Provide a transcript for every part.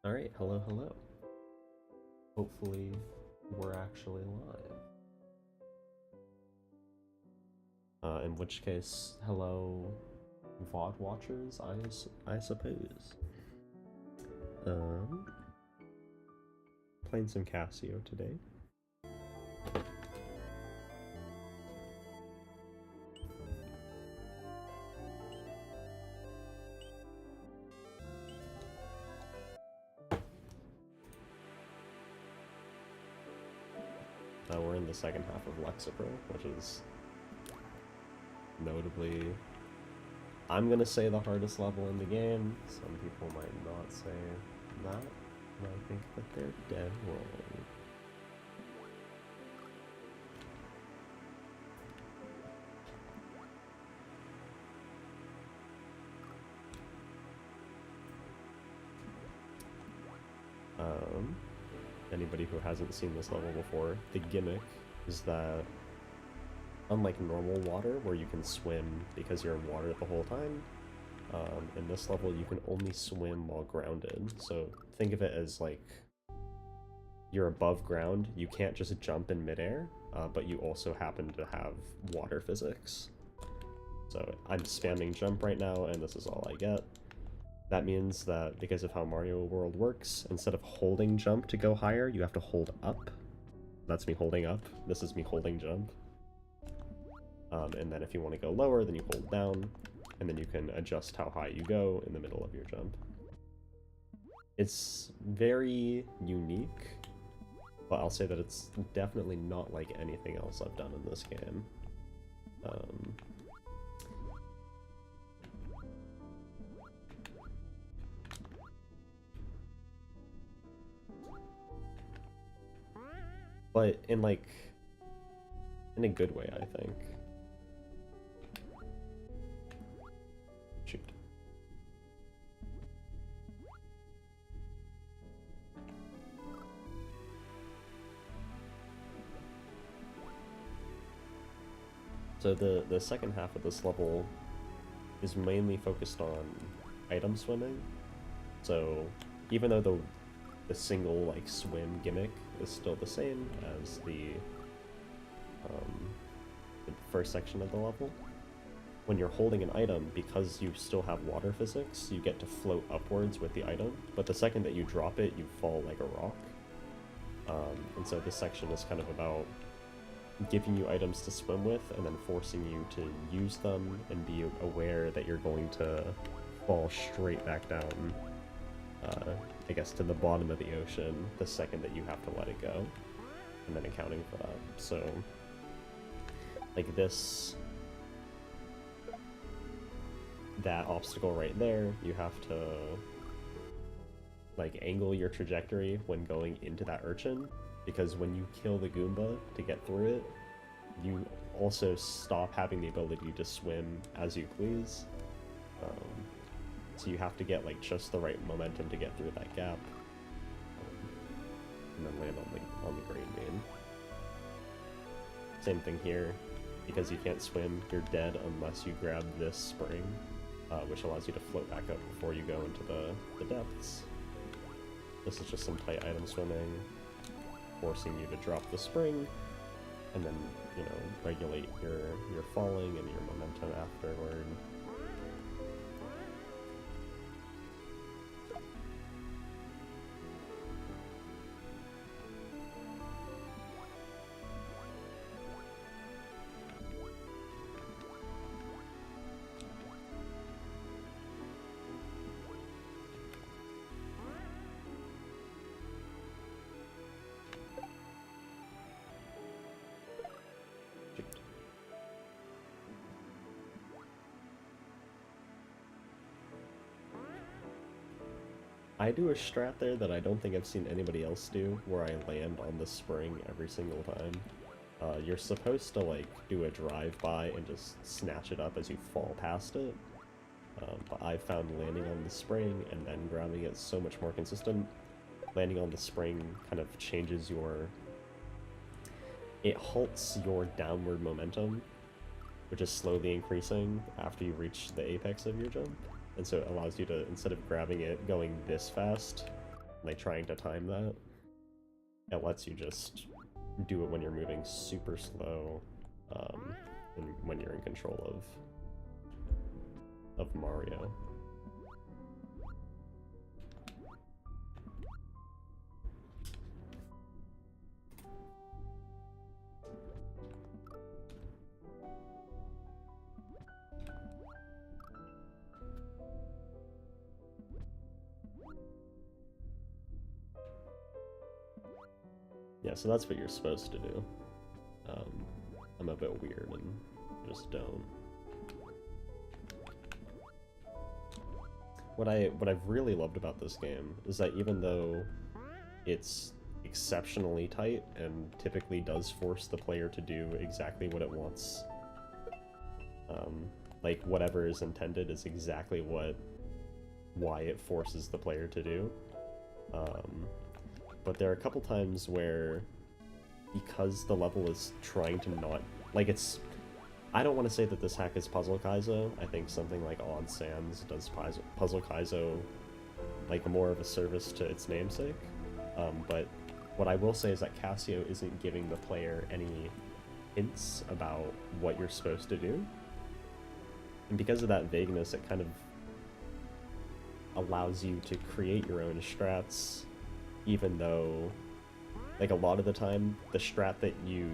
Alright, hello, hello. Hopefully, we're actually live. In which case, hello, VOD watchers, I suppose. Um, Playing some Casio today. We're in the second half of Lexapro, which is notably, I'm gonna say the hardest level in the game. Some people might not say that, and I think that they're dead wrong. Anybody who hasn't seen this level before, the gimmick is that unlike normal water where you can swim because you're in water the whole time, in this level you can only swim while grounded. So think of it as like you're above ground, you can't just jump in midair, but you also happen to have water physics. So I'm spamming jump right now and this is all I get. That means that because of how Mario World works, instead of holding jump to go higher, you have to hold up. That's me holding up. This is me holding jump. And then if you want to go lower, then you hold down, and then you can adjust how high you go in the middle of your jump. It's very unique, but I'll say that it's definitely not like anything else I've done in this game. But in a good way, I think. Shoot. So the second half of this level is mainly focused on item swimming. So even though the single like swim gimmick is still the same as the first section of the level, when you're holding an item, because you still have water physics, you get to float upwards with the item, but the second that you drop it, you fall like a rock. And so this section is kind of about giving you items to swim with and then forcing you to use them and be aware that you're going to fall straight back down, I guess, to the bottom of the ocean the second that you have to let it go, and then accounting for that. So, like this, that obstacle right there, you have to like angle your trajectory when going into that urchin, because when you kill the Goomba to get through it, you also stop having the ability to swim as you please. So you have to get like just the right momentum to get through that gap, and then land on the green bean. Same thing here, because you can't swim, you're dead unless you grab this spring, which allows you to float back up before you go into the depths. This is just some tight item swimming, forcing you to drop the spring, and then, you know, regulate your falling and your momentum afterward. I do a strat there that I don't think I've seen anybody else do, where I land on the spring every single time. You're supposed to, like, do a drive-by and just snatch it up as you fall past it, but I've found landing on the spring and then grabbing it so much more consistent. Landing on the spring kind of changes it halts your downward momentum, which is slowly increasing after you reach the apex of your jump. And so it allows you to, instead of grabbing it going this fast, like trying to time that. It lets you just do it when you're moving super slow, and when you're in control of Mario. Yeah, so that's what you're supposed to do. I'm a bit weird and just don't. What I've really loved about this game is that even though it's exceptionally tight and typically does force the player to do exactly what it wants, like whatever is intended is exactly why it forces the player to do. But there are a couple times where, because the level is trying to not, like it's, I don't want to say that this hack is Puzzle Kaizo. I think something like Odd Sands does Puzzle Kaizo like more of a service to its namesake. But what I will say is that Casio isn't giving the player any hints about what you're supposed to do. And because of that vagueness, it kind of allows you to create your own strats, even though, like, a lot of the time, the strat that you...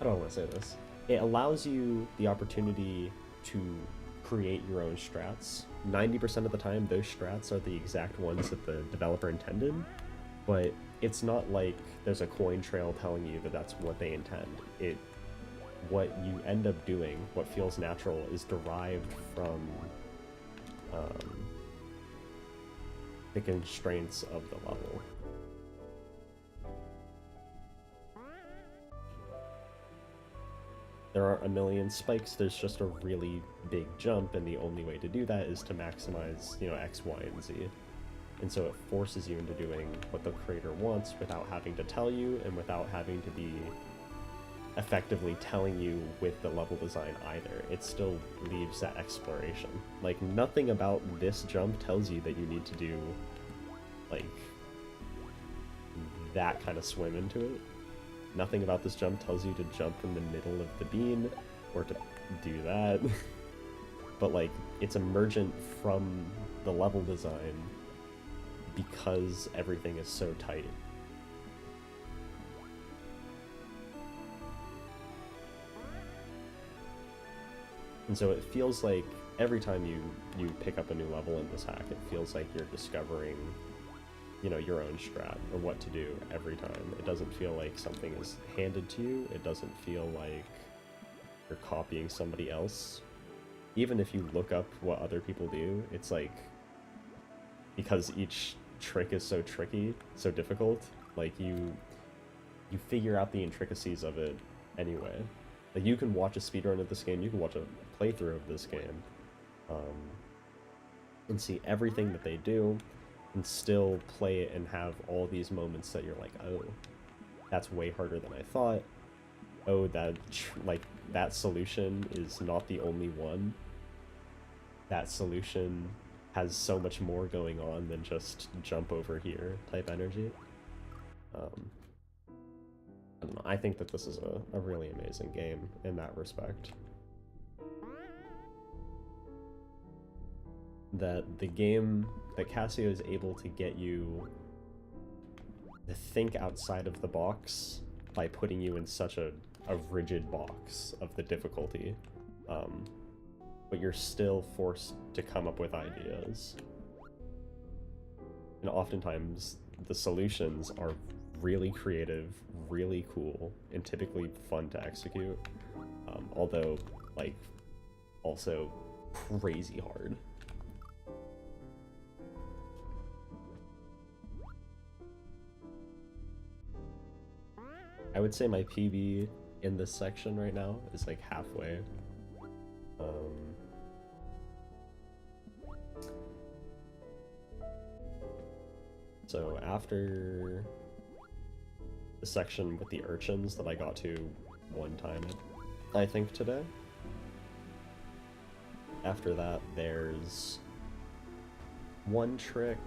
I don't want to say this. It allows you the opportunity to create your own strats. 90% of the time, those strats are the exact ones that the developer intended, but it's not like there's a coin trail telling you that that's what they intend. What you end up doing, what feels natural, is derived from the constraints of the level. There aren't a million spikes, there's just a really big jump, and the only way to do that is to maximize, you know, X, Y, and Z. And so it forces you into doing what the creator wants without having to tell you, and without having to be effectively telling you with the level design either. It still leaves that exploration. Like, nothing about this jump tells you that you need to do, like, that kind of swim into it. Nothing about this jump tells you to jump in the middle of the bean, or to do that. But, like, it's emergent from the level design because everything is so tight. And so it feels like every time you pick up a new level in this hack, it feels like you're discovering, you know, your own strat, or what to do every time. It doesn't feel like something is handed to you. It doesn't feel like you're copying somebody else. Even if you look up what other people do, it's like, because each trick is so tricky, so difficult, like you figure out the intricacies of it anyway. Like, you can watch a speedrun of this game, you can watch a playthrough of this game, and see everything that they do, and still play it and have all these moments that you're like, oh, that's way harder than I thought. Oh, that solution is not the only one. That solution has so much more going on than just jump over here type energy. I don't know, I think that this is a really amazing game in that respect. That Casio is able to get you to think outside of the box by putting you in such a rigid box of the difficulty. But you're still forced to come up with ideas. And oftentimes, the solutions are really creative, really cool, and typically fun to execute. Although, like, also crazy hard. I would say my PB in this section right now is like halfway. So after the section with the urchins that I got to one time, I think today, after that there's one trick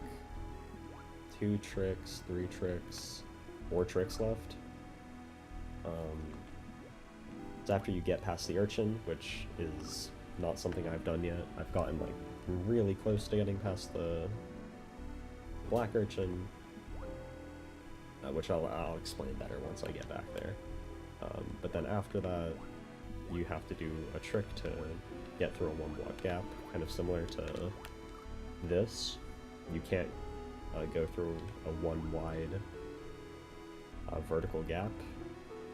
2 tricks, 3 tricks, 4 tricks left. It's after you get past the urchin, which is not something I've done yet. I've gotten like really close to getting past the black urchin, which I'll explain better once I get back there. But then after that, you have to do a trick to get through a 1 block gap, kind of similar to this. You can't go through a 1 wide vertical gap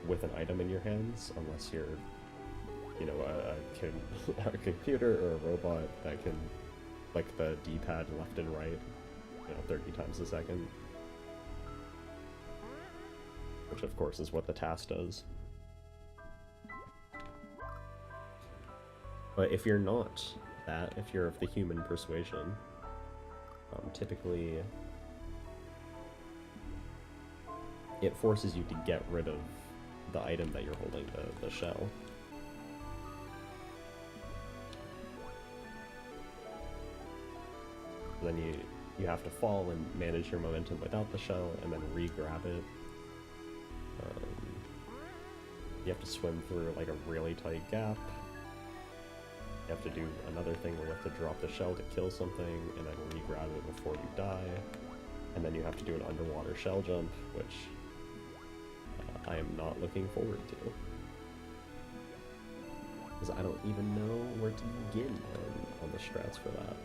with an item in your hands unless you're, you know, a computer or a robot that can click the D-pad left and right, you know, 30 times a second. Which of course is what the task does. But if you're not that, if you're of the human persuasion, typically it forces you to get rid of the item that you're holding, the shell. Then you have to fall and manage your momentum without the shell, and then re-grab it. You have to swim through like a really tight gap. You have to do another thing where you have to drop the shell to kill something, and then re-grab it before you die. And then you have to do an underwater shell jump, which I am not looking forward to. Because I don't even know where to begin on the strats for that.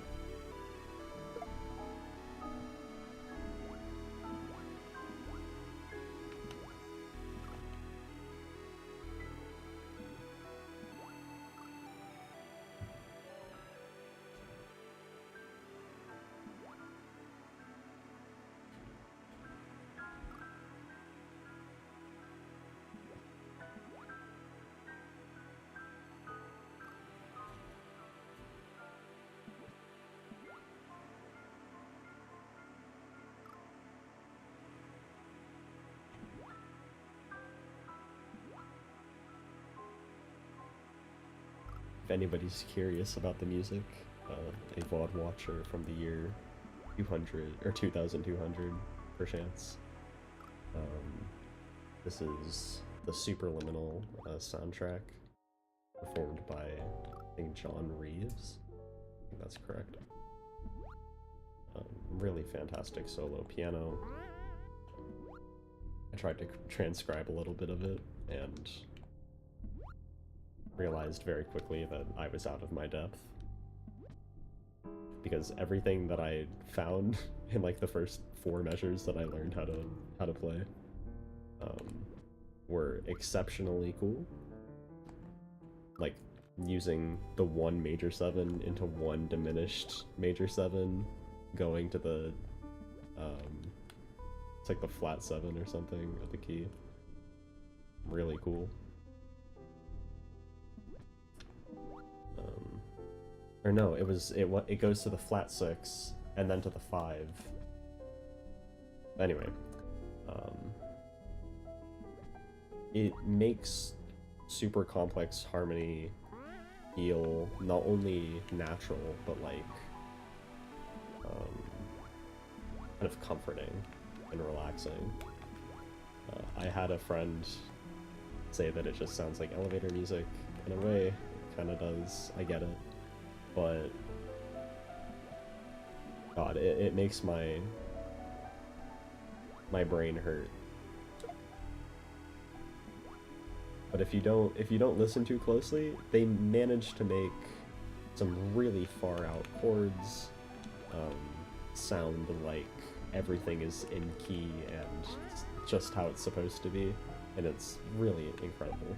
If anybody's curious about the music, a VOD watcher from the year 200 or 2200 perchance. This is the Superliminal soundtrack performed by, I think, John Reeves. I think that's correct. Really fantastic solo piano. I tried to transcribe a little bit of it and realized very quickly that I was out of my depth. Because everything that I found in like the first 4 measures that I learned how to play were exceptionally cool. Like using the 1 major 7 into 1 diminished major 7, going to the it's like the flat 7 or something of the key. Really cool. Or no, it goes to the flat 6 and then to the 5. Anyway, it makes super complex harmony feel not only natural but like kind of comforting and relaxing. I had a friend say that it just sounds like elevator music. In a way, it kind of does. I get it. But God, it makes my brain hurt. But if you don't listen too closely, they manage to make some really far out chords sound like everything is in key and just how it's supposed to be, and it's really incredible.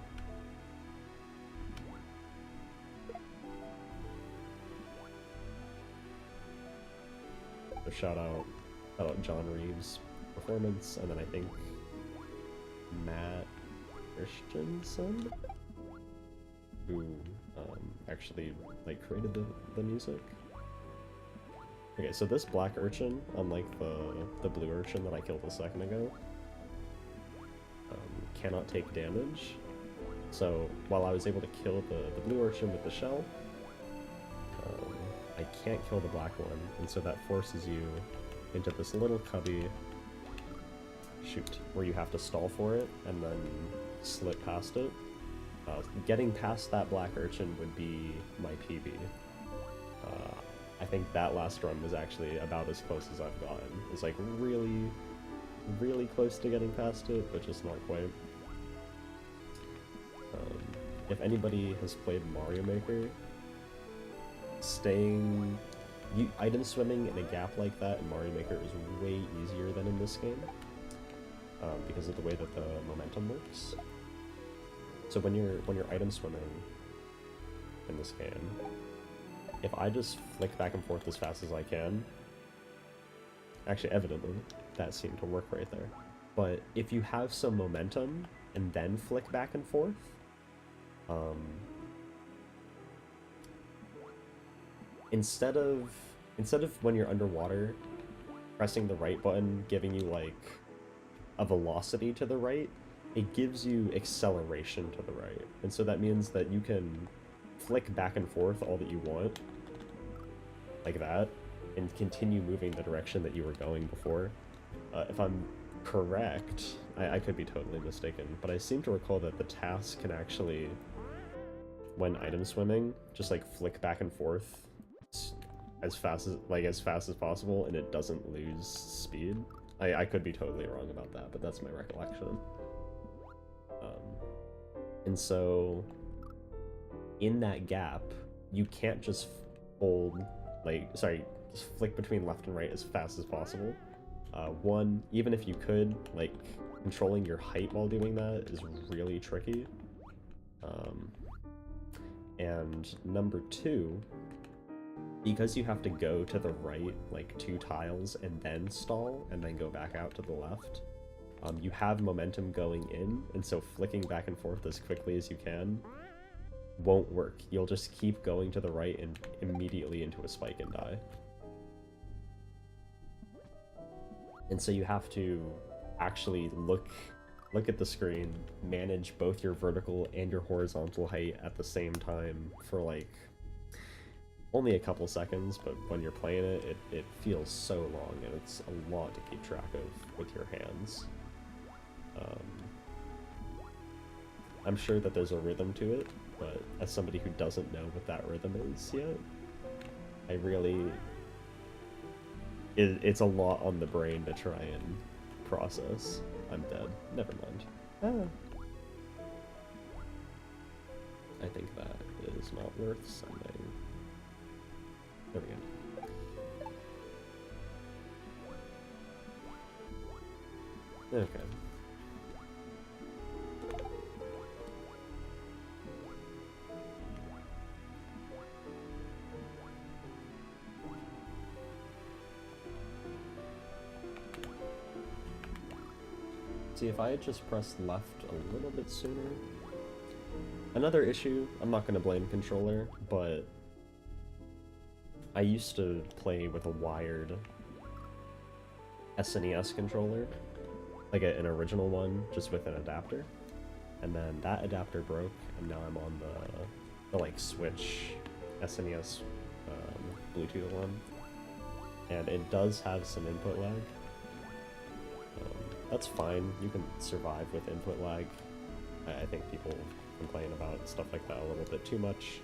So shout out John Reeves' performance, and then I think Matt Christensen, who actually like created the music. Okay, so this black urchin, unlike the blue urchin that I killed a second ago, cannot take damage. So while I was able to kill the blue urchin with the shell, I can't kill the black one, and so that forces you into this little cubby, shoot, where you have to stall for it and then slip past it. Getting past that black urchin would be my PB. I think that last run was actually about as close as I've gotten. It's like really, really close to getting past it, but just not quite. If anybody has played Mario Maker, item swimming in a gap like that in Mario Maker is way easier than in this game, because of the way that the momentum works. So when you're item swimming in this game, if I just flick back and forth as fast as I can, actually evidently that seemed to work right there. But if you have some momentum and then flick back and forth, instead of when you're underwater, pressing the right button giving you like a velocity to the right, it gives you acceleration to the right. And so that means that you can flick back and forth all that you want, like that, and continue moving the direction that you were going before. If I'm correct, I could be totally mistaken, but I seem to recall that the task can actually, when item swimming, just like flick back and forth as fast as possible, and it doesn't lose speed. I could be totally wrong about that, but that's my recollection. And so in that gap, you can't just just flick between left and right as fast as possible. One, even if you could, like, controlling your height while doing that is really tricky. And number two, because you have to go to the right, like, 2 tiles and then stall, and then go back out to the left, you have momentum going in, and so flicking back and forth as quickly as you can won't work. You'll just keep going to the right and immediately into a spike and die. And so you have to actually look at the screen, manage both your vertical and your horizontal height at the same time for like only a couple seconds, but when you're playing it, it feels so long, and it's a lot to keep track of with your hands. I'm sure that there's a rhythm to it, but as somebody who doesn't know what that rhythm is yet, it's a lot on the brain to try and process. I'm dead. Never mind. Ah. I think that is not worth sending. There we go. Okay. See, if I had just pressed left a little bit sooner. Another issue, I'm not going to blame controller, but I used to play with a wired SNES controller, like an original one, just with an adapter, and then that adapter broke, and now I'm on the like Switch SNES Bluetooth one, and it does have some input lag. That's fine, you can survive with input lag. I think people complain about stuff like that a little bit too much,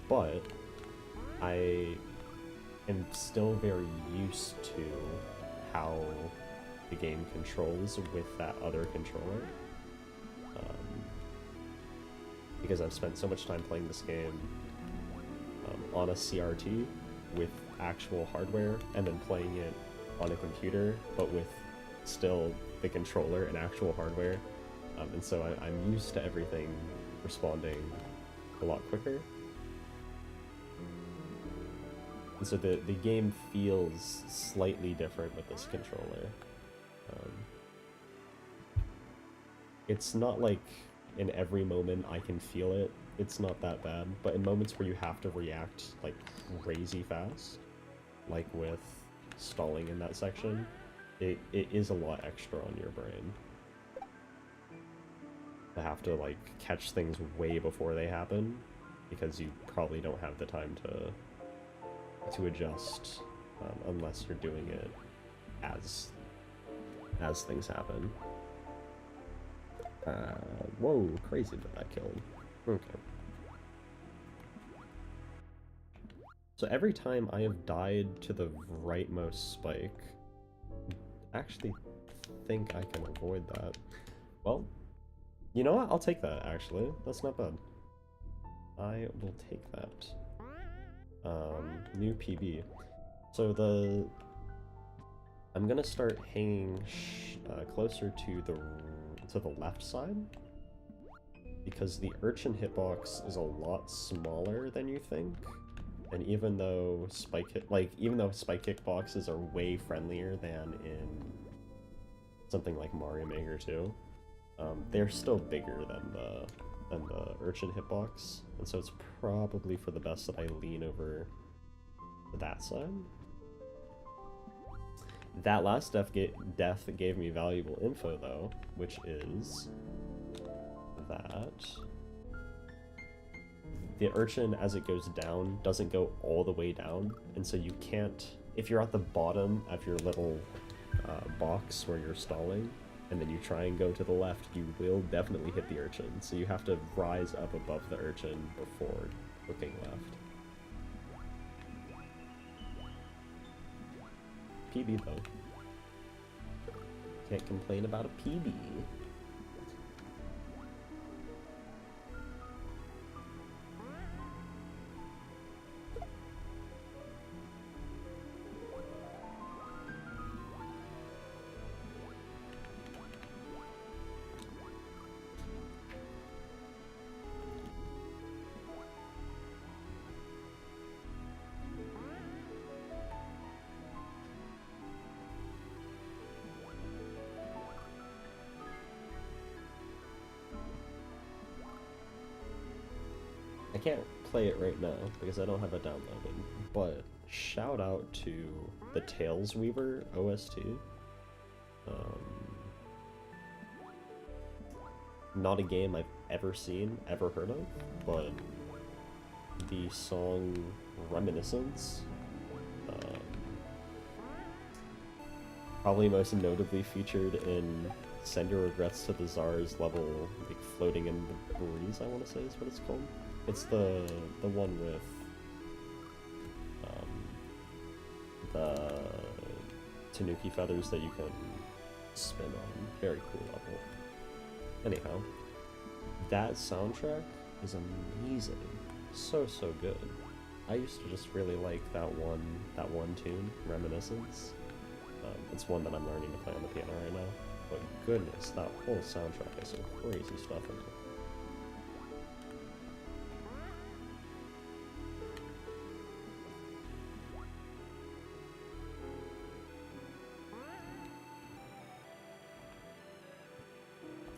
but I am still very used to how the game controls with that other controller, because I've spent so much time playing this game on a CRT with actual hardware, and then playing it on a computer, but with still the controller and actual hardware, and so I'm used to everything responding a lot quicker. And so the game feels slightly different with this controller. It's not like in every moment I can feel it, it's not that bad, but in moments where you have to react like crazy fast, like with stalling in that section, it is a lot extra on your brain. To have to like catch things way before they happen, because you probably don't have the time to adjust, unless you're doing it as things happen. Whoa, crazy that that killed. Okay. So every time I have died to the rightmost spike, I actually think I can avoid that. Well, you know what? I'll take that, actually. That's not bad. I will take that. New PB. So I'm gonna start hanging closer to the left side, because the urchin hitbox is a lot smaller than you think. And even though spike hitboxes are way friendlier than in something like Mario Maker 2, they're still bigger than the urchin hitbox, and so it's probably for the best that I lean over to that side. That last death gave me valuable info though, which is that the urchin, as it goes down, doesn't go all the way down, and so you can't, if you're at the bottom of your little box where you're stalling, and then you try and go to the left, you will definitely hit the urchin, so you have to rise up above the urchin before looking left. PB though. Can't complain about a PB. I can't play it right now because I don't have it downloaded, but shout out to the Tails Weaver OST. Not a game I've ever seen, ever heard of, but the song Reminiscence, probably most notably featured in Send Your Regrets to the Czar's level, like Floating in the Breeze, I want to say is what it's called. It's the one with the Tanuki feathers that you can spin on. Very cool level. Anyhow, that soundtrack is amazing. So good. I used to just really like that one tune, Reminiscence. It's one that I'm learning to play on the piano right now. But goodness, that whole soundtrack has some crazy stuff in it.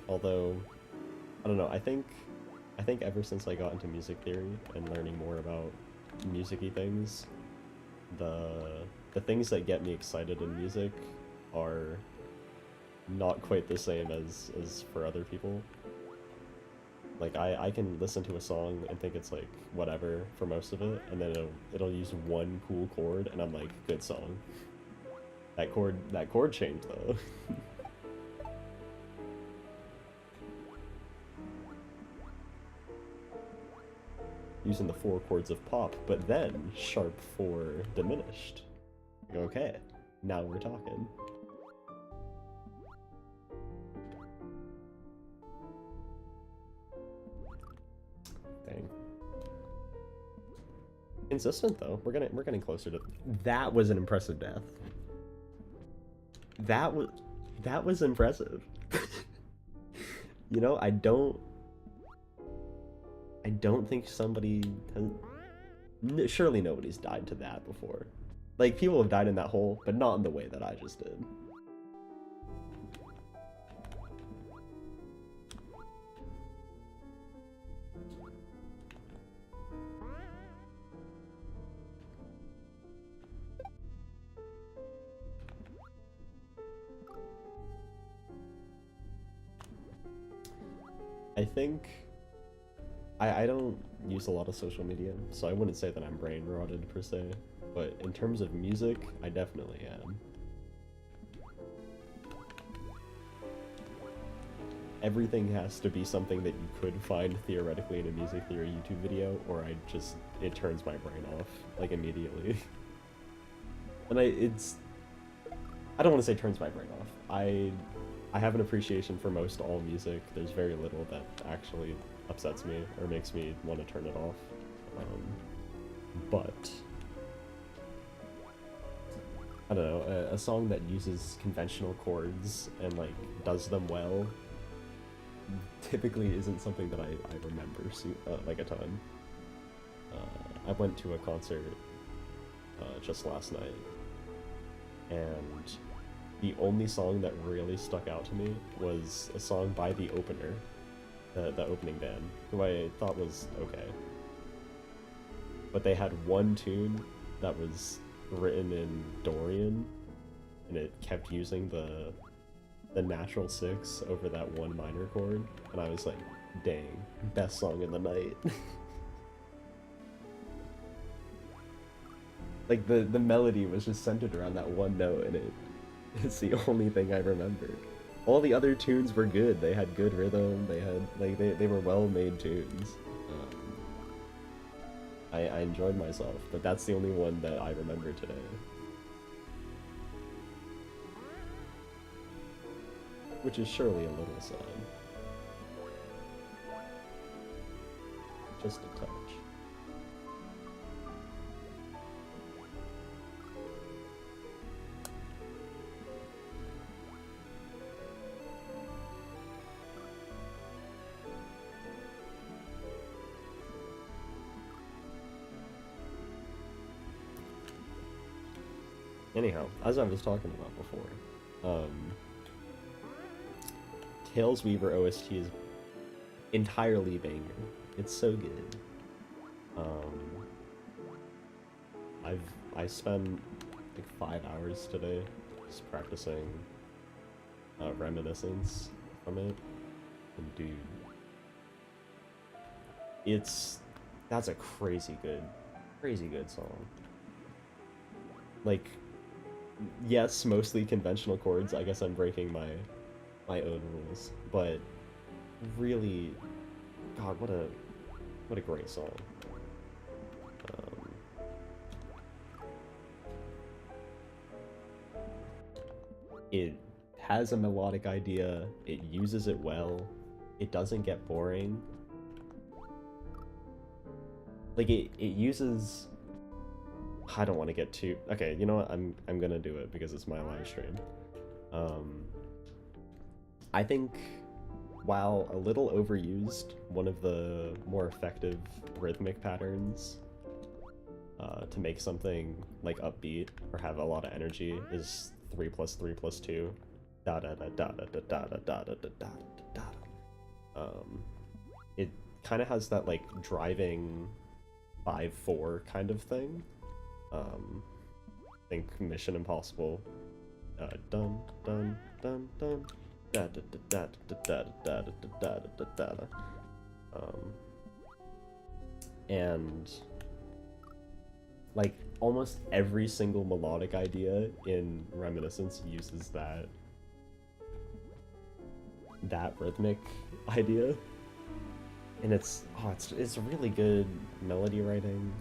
Although, I don't know, I think ever since I got into music theory and learning more about music-y things, the things that get me excited in music are not quite the same as for other people. Like, I can listen to a song and think it's like whatever for most of it, and then it'll use one cool chord and I'm like, good song. That chord changed though. Using the 4 chords of pop, but then sharp 4 diminished. Like, okay, now we're talking. Dang. Consistent though. We're getting closer to. That was an impressive death. That was impressive. You know, I don't think somebody has... Surely nobody's died to that before. Like, people have died in that hole, but not in the way that I just did. I think... I don't use a lot of social media, so I wouldn't say that I'm brain rotted per se, but in terms of music, I definitely am. Everything has to be something that you could find theoretically in a music theory YouTube video, or it turns my brain off, like, immediately. And I don't want to say turns my brain off. I have an appreciation for most all music. There's very little that actually upsets me or makes me want to turn it off. But I don't know, a song that uses conventional chords and, like, does them well typically isn't something that I remember like a ton. I went to a concert just last night, and the only song that really stuck out to me was a song by the opener, the opening band, who I thought was okay. But they had one tune that was written in Dorian, and it kept using the natural six over that one minor chord, and I was like, dang, best song in the night. Like, the melody was just centered around that one note, and it's the only thing I remembered. All the other tunes were good. They had good rhythm, they had, like, they were well-made tunes. I enjoyed myself, but that's the only one that I remember today. Which is surely a little sad. Just a touch. Anyhow, as I was talking about before, Tales Weaver OST is entirely banger. It's so good. I spent like 5 hours today just practicing Reminiscence from it, and dude, that's a crazy good song. Like, yes, mostly conventional chords. I guess I'm breaking my own rules, but really, God, what a great song. It has a melodic idea, it uses it well, it doesn't get boring. Like, it uses... I don't want to get too... Okay, you know what? I'm gonna do it because it's my live stream. I think, while a little overused, one of the more effective rhythmic patterns to make something, like, upbeat or have a lot of energy is 3 plus 3 plus 2. Da da da da da da da da da da da da da. It kind of has that, like, driving 5/4 kind of thing. Think Mission Impossible. Dun dun dun dun da da da da da da da da da da da. And like almost every single melodic idea in Reminiscence uses that rhythmic idea, and it's really good melody writing.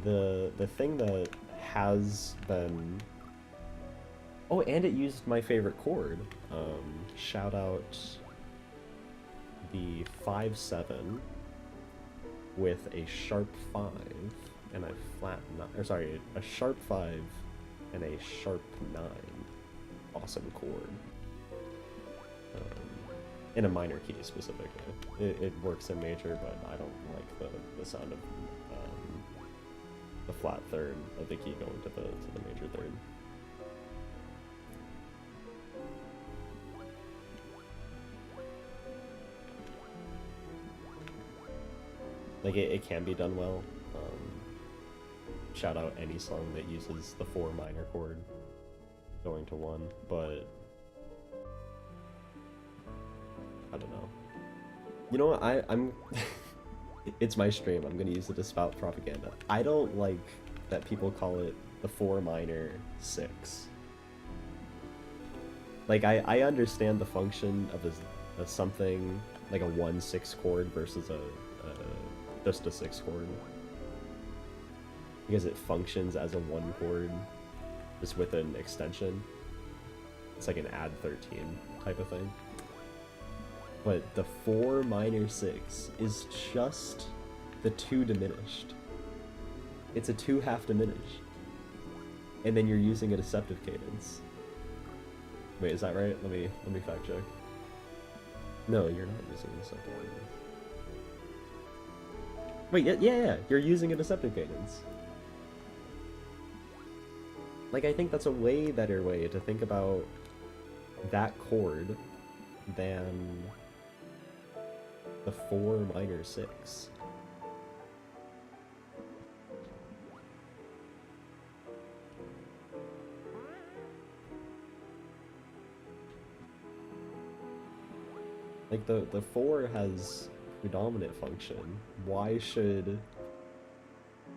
The thing that has been... Oh, and it used my favorite chord. Shout out the 5/7 with a sharp 5 and a flat 9. Or sorry, a sharp 5 and a sharp 9. Awesome chord. In a minor key specifically. It works in major, but I don't like the sound of the flat third of the key going to the major third. Like, it can be done well. Shout out any song that uses the 4 minor chord going to 1, but I don't know. You know what, I'm it's my stream, I'm gonna use it to spout propaganda. I don't like that people call it the the 4 minor 6. Like, I understand the function of a something like a 1/6 chord versus just a 6 chord. Because it functions as a 1 chord, just with an extension. It's like an add 13 type of thing. But the 4 minor 6 is just the 2 diminished. It's a 2 half diminished. And then you're using a deceptive cadence. Wait, is that right? Let me fact check. No, you're not using a deceptive cadence. Wait, yeah, you're using a deceptive cadence. Like, I think that's a way better way to think about that chord than the 4 minor 6. Like, the 4 has predominant function. Why should...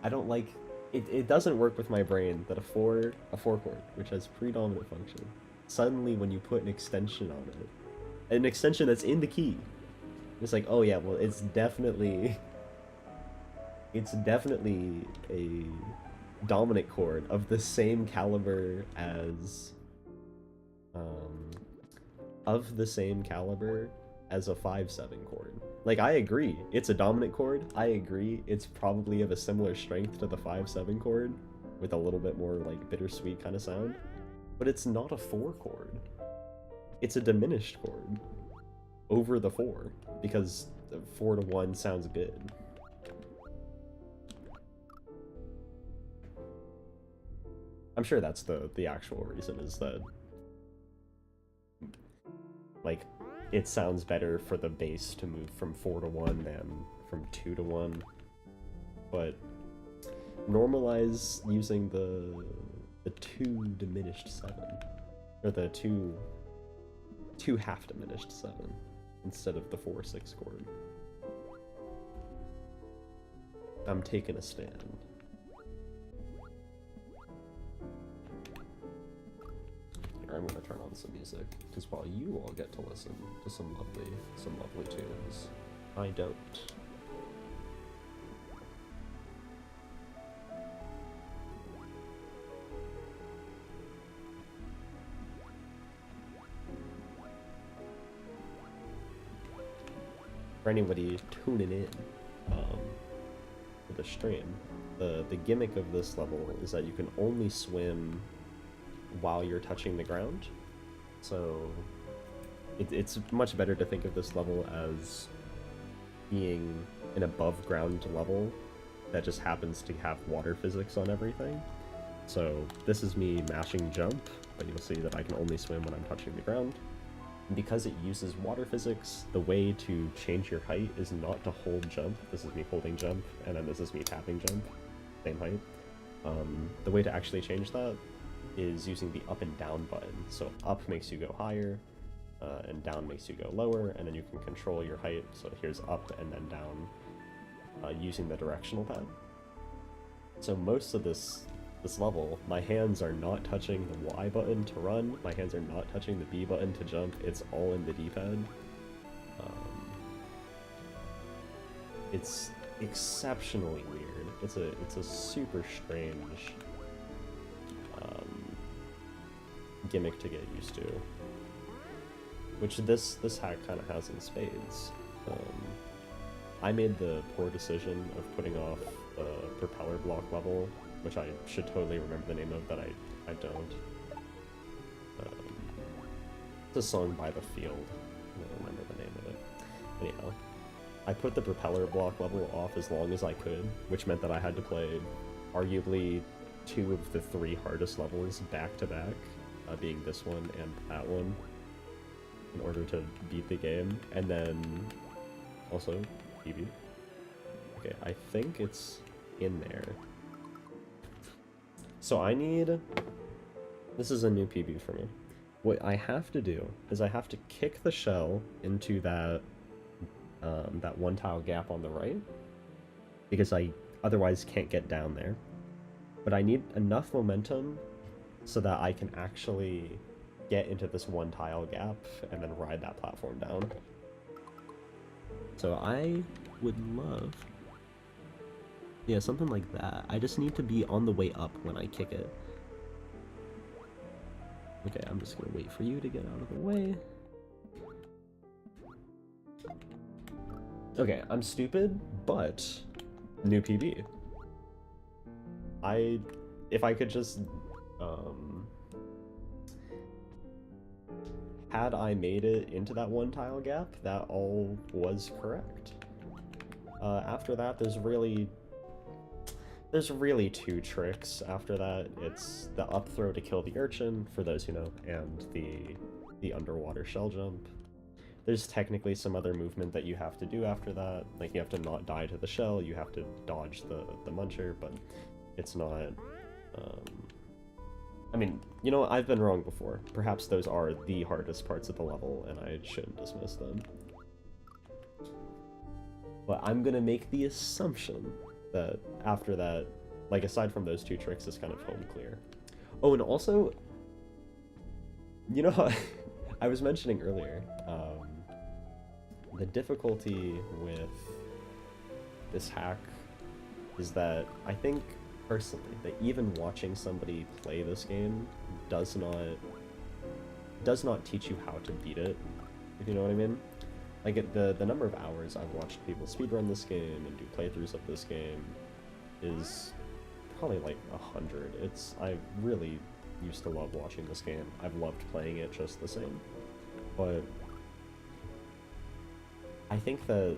I don't like... It doesn't work with my brain that a 4 chord, which has predominant function, suddenly when you put an extension on it, an extension that's in the key, it's like, oh yeah, well, it's definitely a dominant chord of the same caliber as a 5/7 chord. Like, I agree, it's a dominant chord. I agree, it's probably of a similar strength to the 5/7 chord, with a little bit more like bittersweet kind of sound. But it's not a 4 chord. It's a diminished chord over the 4, because 4 to 1 sounds good. I'm sure that's the actual reason, is that, like, it sounds better for the bass to move from 4 to 1 than from 2 to 1. But normalize using the 2 diminished 7, or the 2 half diminished 7 instead of the 4/6 chord. I'm taking a stand. Here, I'm gonna turn on some music, because while you all get to listen to some lovely tunes, I don't. For anybody tuning in for the stream, the gimmick of this level is that you can only swim while you're touching the ground. So it's much better to think of this level as being an above ground level that just happens to have water physics on everything. So this is me mashing jump, but you'll see that I can only swim when I'm touching the ground. And because it uses water physics, the way to change your height is not to hold jump. This is me holding jump, and then this is me tapping jump, same height. The way to actually change that is using the up and down button. So up makes you go higher, and down makes you go lower, and then you can control your height. So here's up and then down, using the directional pad. So most of this level, my hands are not touching the Y button to run, my hands are not touching the B button to jump, it's all in the D-pad. It's exceptionally weird. It's a super strange gimmick to get used to, which this hack kind of has in spades. I made the poor decision of putting off the propeller block level, which I should totally remember the name of, but I don't. It's a song by The Field. I don't remember the name of it. Anyhow, I put the propeller block level off as long as I could, which meant that I had to play arguably 2 of the 3 hardest levels back to back, being this one and that one, in order to beat the game, and then also PB. Okay, I think it's in there. So I need... This is a new PB for me. What I have to do is I have to kick the shell into that that 1 tile gap on the right, because I otherwise can't get down there. but I need enough momentum so that I can actually get into this one tile gap and then ride that platform down. So I would love, yeah, something like that. I just need to be on the way up when I kick it. Okay, I'm just gonna wait for you to get out of the way. Okay, I'm stupid, but new PB. If I could just, had I made it into that one tile gap, that all was correct. After that, there's really two tricks after that. It's the up throw to kill the urchin, for those who know, and the underwater shell jump. There's technically some other movement that you have to do after that, like you have to not die to the shell, you have to dodge the muncher, but it's not, I mean, you know, I've been wrong before. Perhaps those are the hardest parts of the level, and I shouldn't dismiss them. But I'm gonna make the assumption that after that, like, aside from those two tricks, it's kind of home clear. Oh, and also, you know how I was mentioning earlier, the difficulty with this hack is that I think, personally, that even watching somebody play this game does not teach you how to beat it, if you know what I mean. Like, the number of hours I've watched people speedrun this game and do playthroughs of this game is probably like 100. I really used to love watching this game. I've loved playing it just the same. But I think that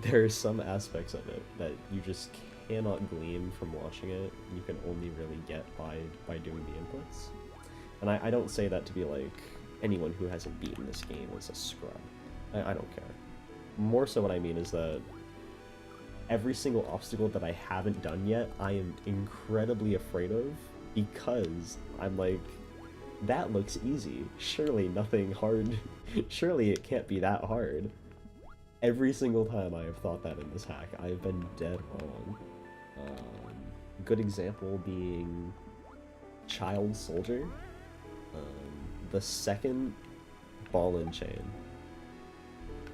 there are some aspects of it that you just cannot glean from watching it. You can only really get by doing the inputs. And I don't say that to be like, anyone who hasn't beaten this game is a scrub. I don't care. More so what I mean is that every single obstacle that I haven't done yet, I am incredibly afraid of, because I'm like, that looks easy. Surely nothing hard. Surely it can't be that hard. Every single time I have thought that in this hack, I have been dead wrong. Good example being Child Soldier. The second ball and chain.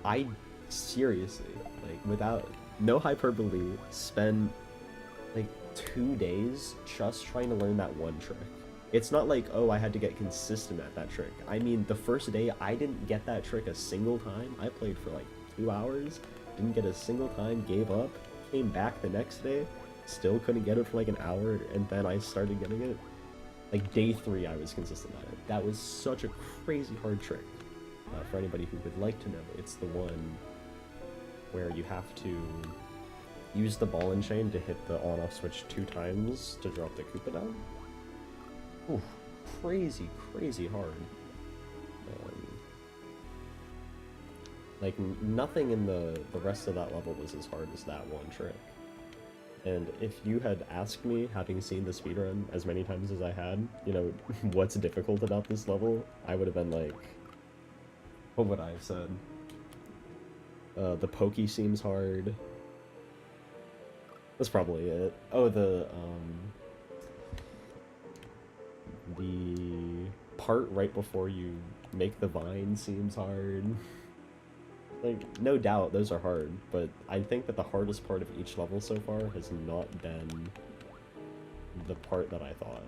I seriously, like, without no hyperbole, spent like 2 days just trying to learn that one trick. It's not like, oh, I had to get consistent at that trick. I mean, the first day, I didn't get that trick a single time. I played for like 2 hours, didn't get a single time, gave up, came back the next day, still couldn't get it for like an hour, and then I started getting it. Like, day 3, I was consistent at it. That was such a crazy hard trick. For anybody who would like to know, it's the one where you have to use the ball and chain to hit the on-off switch 2 times to drop the Koopa down. Ooh, crazy, crazy hard. Like, nothing in the rest of that level was as hard as that one trick. And if you had asked me, having seen the speedrun as many times as I had, you know, what's difficult about this level, I would have been like, what would I have said? The pokey seems hard. That's probably it. Oh, the part right before you make the vine seems hard. Like, no doubt those are hard, but I think that the hardest part of each level so far has not been the part that I thought.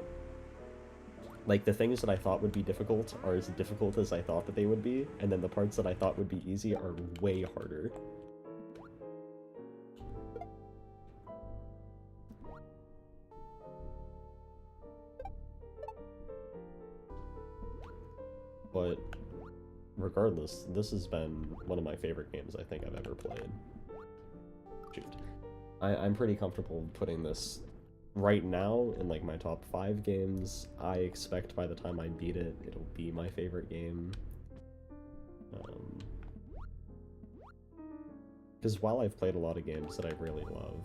Like, the things that I thought would be difficult are as difficult as I thought that they would be, and then the parts that I thought would be easy are way harder. But regardless, this has been one of my favorite games I think I've ever played. Shoot. I'm pretty comfortable putting this right now in like my top 5 games. I expect by the time I beat it, it'll be my favorite game. Because while I've played a lot of games that I really love,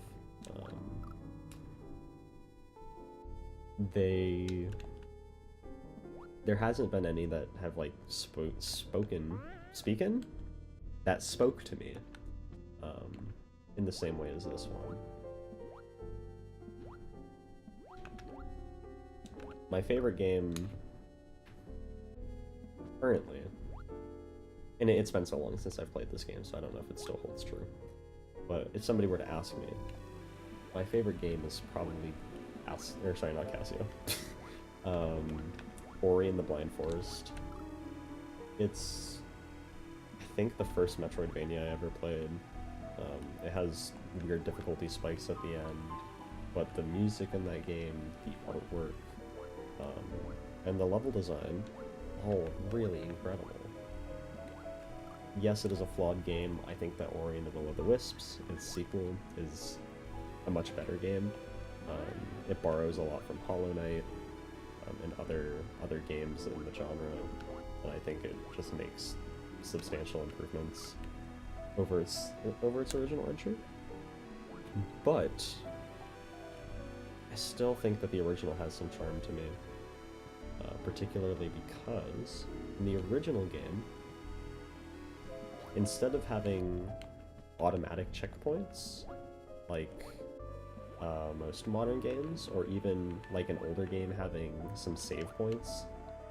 there hasn't been any that have like spoken that spoke to me in the same way as this one. my favorite game currently, and it's been so long since I've played this game, so I don't know if it still holds true. But if somebody were to ask me, my favorite game is probably not Casio. Ori and the Blind Forest. It's, I think, the first Metroidvania I ever played. It has weird difficulty spikes at the end, but the music in that game, the artwork, and the level design, all really incredible. Yes, it is a flawed game. I think that Ori and the Will of the Wisps, its sequel, is a much better game. It borrows a lot from Hollow Knight and other games in the genre, and I think it just makes substantial improvements over its original entry. But I still think that the original has some charm to me, particularly because in the original game, instead of having automatic checkpoints like most modern games, or even like an older game having some save points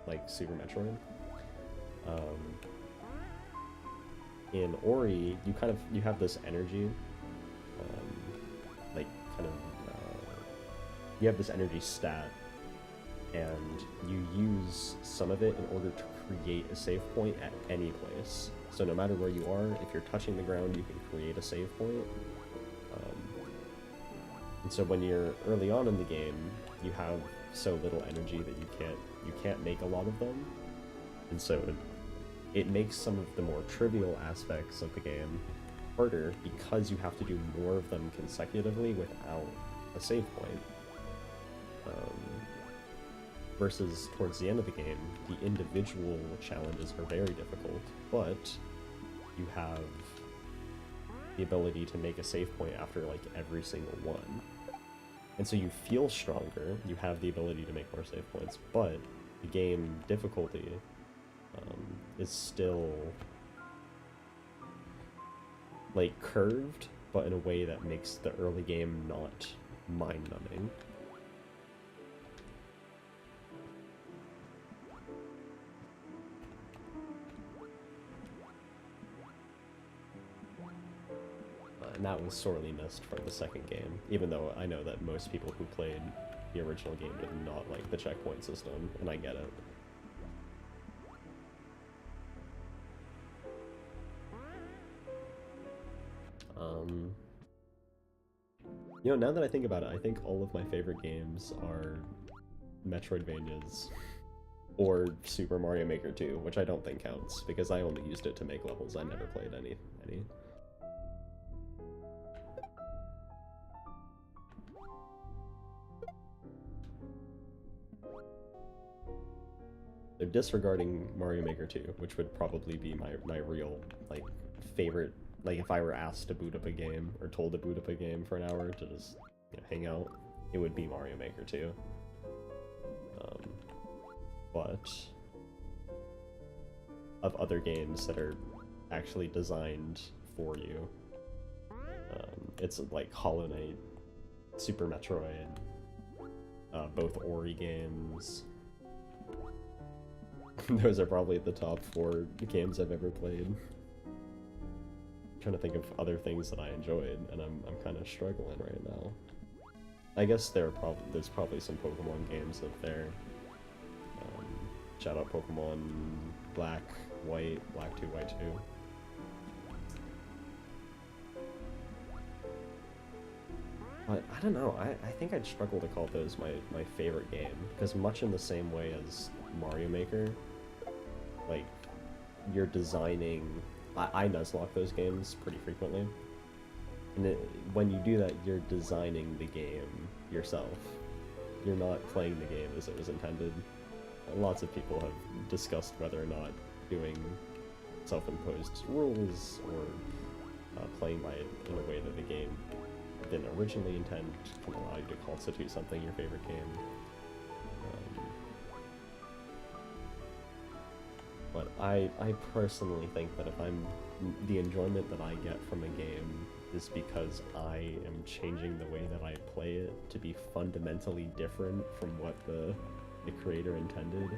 like Super Metroid, in Ori you have this energy, like kind of you have this energy stat, and you use some of it in order to create a save point at any place. So no matter where you are, if you're touching the ground, you can create a save point. And so when you're early on in the game, you have so little energy that you can't make a lot of them, and so it makes some of the more trivial aspects of the game harder because you have to do more of them consecutively without a save point. Versus towards the end of the game, the individual challenges are very difficult, but you have the ability to make a save point after like every single one. And so you feel stronger, you have the ability to make more save points, but the game difficulty is still like curved, but in a way that makes the early game not mind-numbing. And that was sorely missed from the second game, even though I know that most people who played the original game did not like the checkpoint system, and I get it. You know, now that I think about it, I think all of my favorite games are Metroidvanias or Super Mario Maker 2, which I don't think counts, because I only used it to make levels. I never played any. So disregarding Mario Maker 2, which would probably be my real, like, favorite, like, if I were asked to boot up a game, or told to boot up a game for an hour to just, you know, hang out, it would be Mario Maker 2. But of other games that are actually designed for you, it's like Hollow Knight, Super Metroid, both Ori games. Those are probably the top 4 games I've ever played. I'm trying to think of other things that I enjoyed, and I'm kind of struggling right now. I guess there's probably some Pokemon games up there. Shout out Pokemon Black, White, Black 2, White 2. But I don't know, I think I'd struggle to call those my favorite game, because much in the same way as Mario Maker, like, you're designing... I nuzlocke those games pretty frequently, and when you do that, you're designing the game yourself. You're not playing the game as it was intended. Lots of people have discussed whether or not doing self-imposed rules or playing by it in a way that the game didn't originally intend can allow you to constitute something your favorite game. But I personally think that if the enjoyment that I get from a game is because I am changing the way that I play it to be fundamentally different from what the the creator intended,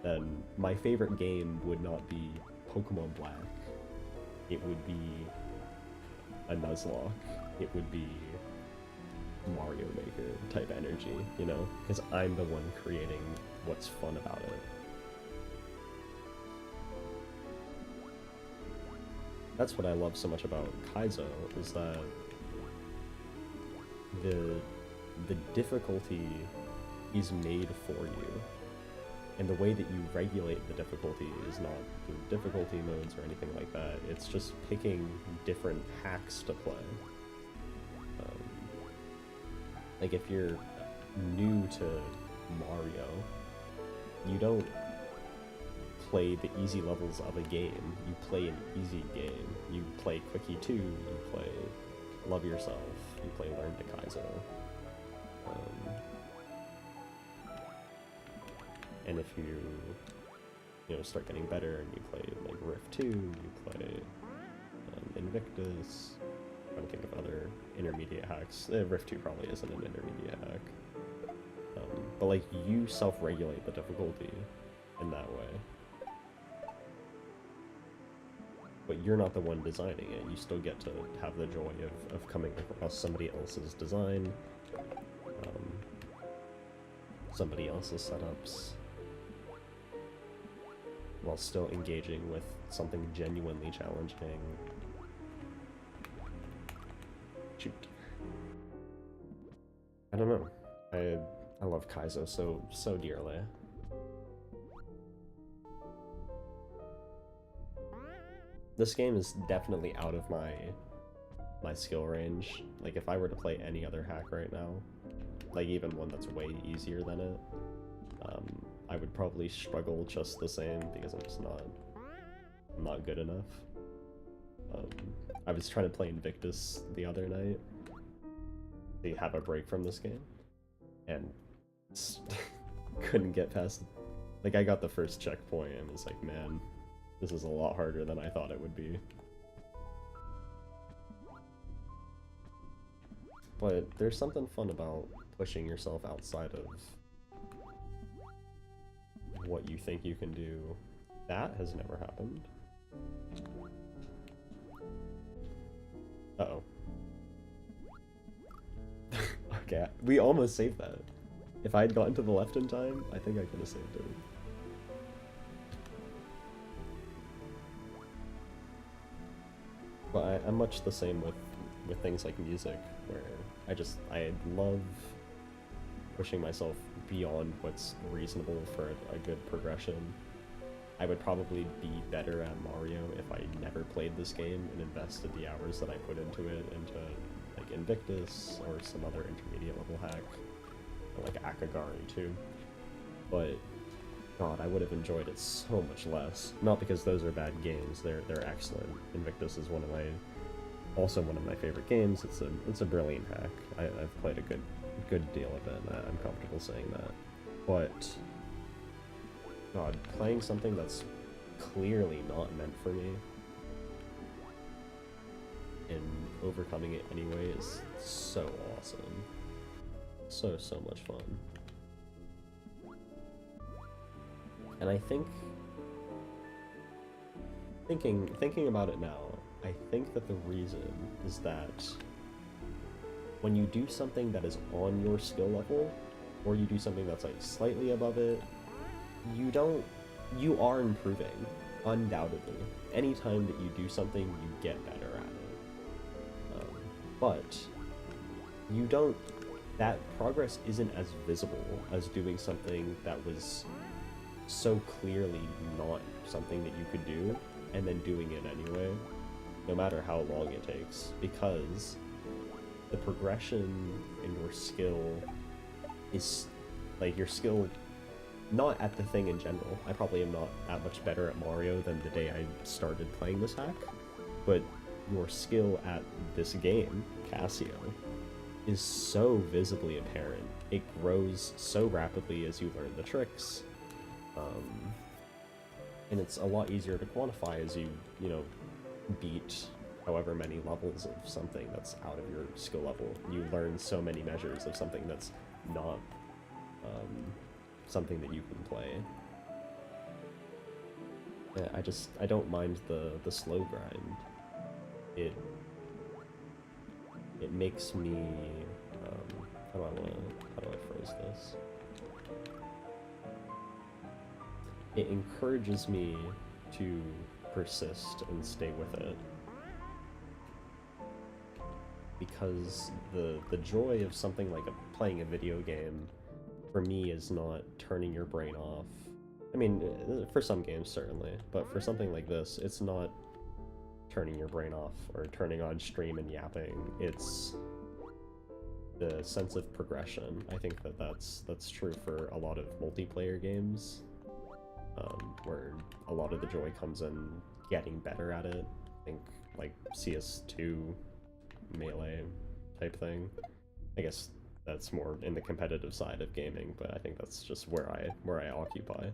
then my favorite game would not be Pokemon Black. It would be a Nuzlocke. It would be Mario Maker type energy, you know? Because I'm the one creating what's fun about it. That's what I love so much about Kaizo, is that the difficulty is made for you. And the way that you regulate the difficulty is not through difficulty modes or anything like that. It's just picking different hacks to play. Like if you're new to Mario, you don't play the easy levels of a game. You play an easy game. You play Quickie 2, you play Love Yourself, you play Learn to Kaizo. And if you know, start getting better and you play like Rift 2, you play Invictus. I'm trying to think of other intermediate hacks. Rift 2 probably isn't an intermediate hack. But like you self-regulate the difficulty in that way. But you're not the one designing it. You still get to have the joy of coming across somebody else's design, somebody else's setups, while still engaging with something genuinely challenging. Shoot. I don't know. I love Kaizo so dearly. This game is definitely out of my skill range. Like if I were to play any other hack right now, like even one that's way easier than it, I would probably struggle just the same because I'm just not good enough. I was trying to play Invictus the other night to have a break from this game, and couldn't get past. Like I got the first checkpoint and was like, man, this is a lot harder than I thought it would be. But there's something fun about pushing yourself outside of what you think you can do. That has never happened. Uh-oh. Okay, we almost saved that. If I had gotten to the left in time, I think I could have saved it. But I'm much the same with things like music, where I love pushing myself beyond what's reasonable for a good progression. I would probably be better at Mario if I never played this game and invested the hours that I put into it into like Invictus or some other intermediate level hack, or like Akagari too. But God, I would have enjoyed it so much less. Not because those are bad games; they're excellent. Invictus is also one of my favorite games. It's a brilliant hack. I've played a good deal of it, and I'm comfortable saying that. But God, playing something that's clearly not meant for me and overcoming it anyway is so awesome. So much fun. And I think thinking about it now, I think that the reason is that when you do something that is on your skill level, or you do something that's like slightly above it, you are improving, undoubtedly. Anytime that you do something, you get better at it. But that progress isn't as visible as doing something that was so clearly not something that you could do, and then doing it anyway, no matter how long it takes, because the progression in your skill is, like, your skill, not at the thing in general. I probably am not that much better at Mario than the day I started playing this hack, but your skill at this game, Casio, is so visibly apparent. It grows so rapidly as you learn the tricks, and it's a lot easier to quantify as you beat however many levels of something that's out of your skill level. You learn so many measures of something that's not something that you can play. I don't mind the slow grind. It makes me how do I phrase this? It encourages me to persist and stay with it. Because the joy of something like playing a video game, for me, is not turning your brain off. I mean, for some games certainly, but for something like this, it's not turning your brain off or turning on stream and yapping. It's the sense of progression. I think that's true for a lot of multiplayer games, where a lot of the joy comes in getting better at it. I think like CS2 melee type thing. I guess that's more in the competitive side of gaming, but I think that's just where I occupy.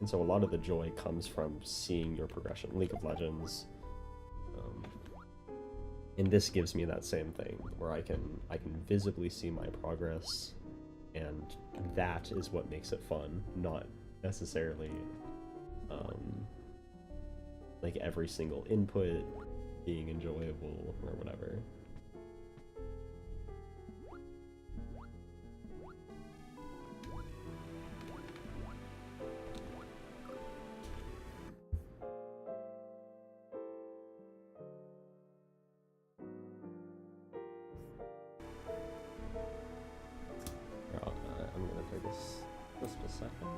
And so a lot of the joy comes from seeing your progression. League of Legends, and this gives me that same thing, where I can visibly see my progress, and that is what makes it fun, not necessarily like every single input being enjoyable or whatever. I'm gonna take this just a second.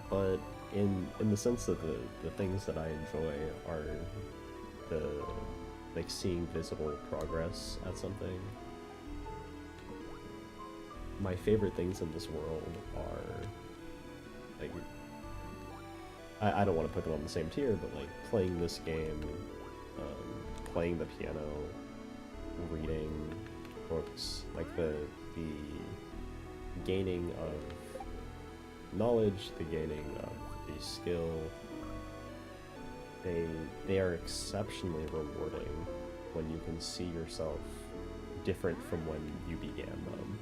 But in the sense that the things that I enjoy are the like seeing visible progress at something. My favorite things in this world are like, I don't want to put them on the same tier, but like playing this game, playing the piano, reading books, like the gaining of knowledge, the gaining of the skill, they are exceptionally rewarding when you can see yourself different from when you began them.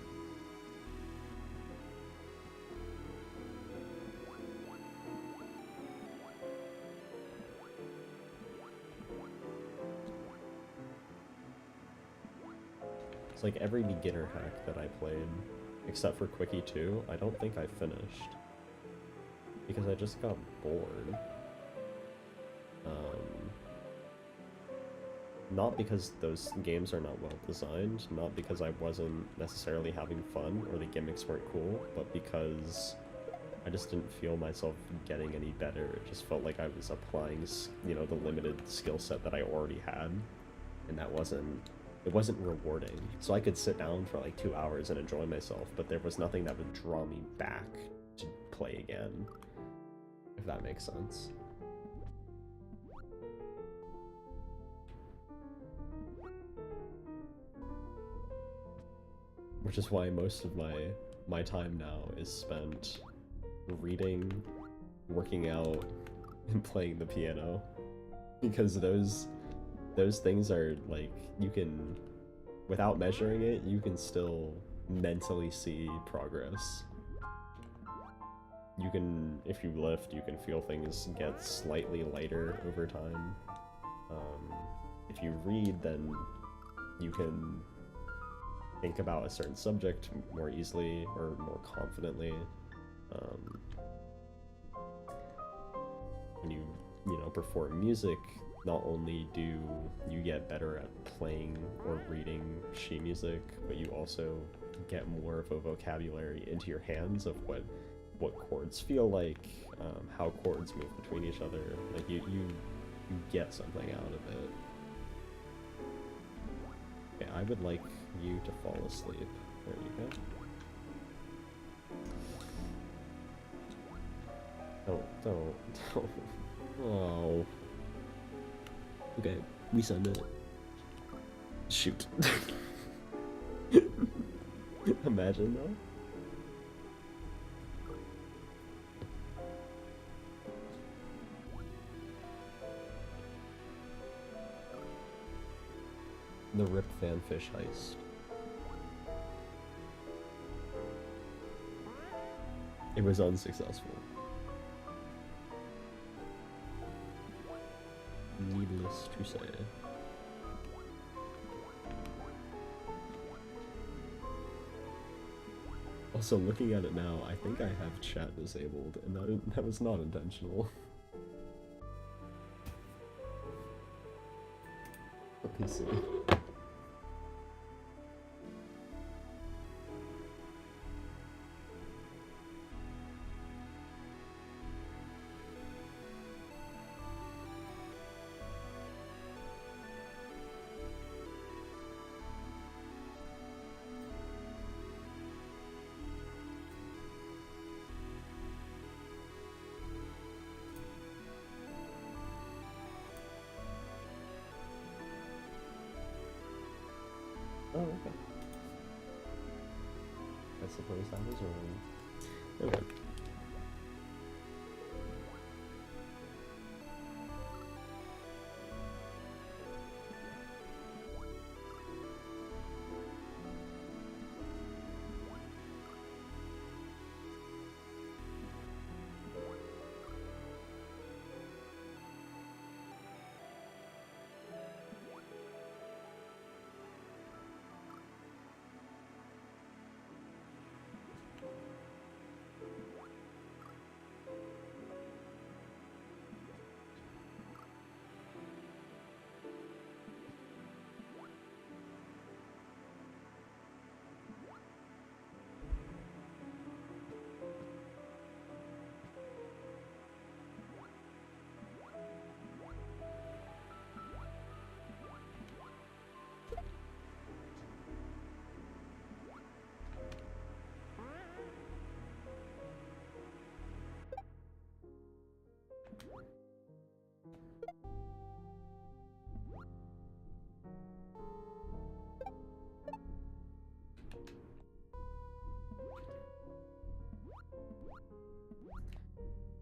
It's like every beginner hack that I played, except for Quickie 2, I don't think I finished. Because I just got bored. Not because those games are not well designed, not because I wasn't necessarily having fun or the gimmicks weren't cool, but because I just didn't feel myself getting any better. It just felt like I was applying, you know, the limited skill set that I already had, and it wasn't rewarding. So I could sit down for like 2 hours and enjoy myself, but there was nothing that would draw me back to play again, if that makes sense. Which is why most of my time now is spent reading, working out, and playing the piano. Because those things are like, you can, without measuring it, you can still mentally see progress. You can, if you lift, you can feel things get slightly lighter over time. If you read, then you can think about a certain subject more easily or more confidently. When you know, perform music, not only do you get better at playing or reading sheet music, but you also get more of a vocabulary into your hands of what chords feel like, how chords move between each other. Like you get something out of it. Okay, I would like you to fall asleep. There you go. Don't. Oh. Okay, we send it. Shoot. Imagine though. The Rip Fanfish heist. It was unsuccessful. Needless to say. Also, looking at it now, I think I have chat disabled, and that was not intentional. Let me see. Oh, okay. I suppose that was wrong. Okay.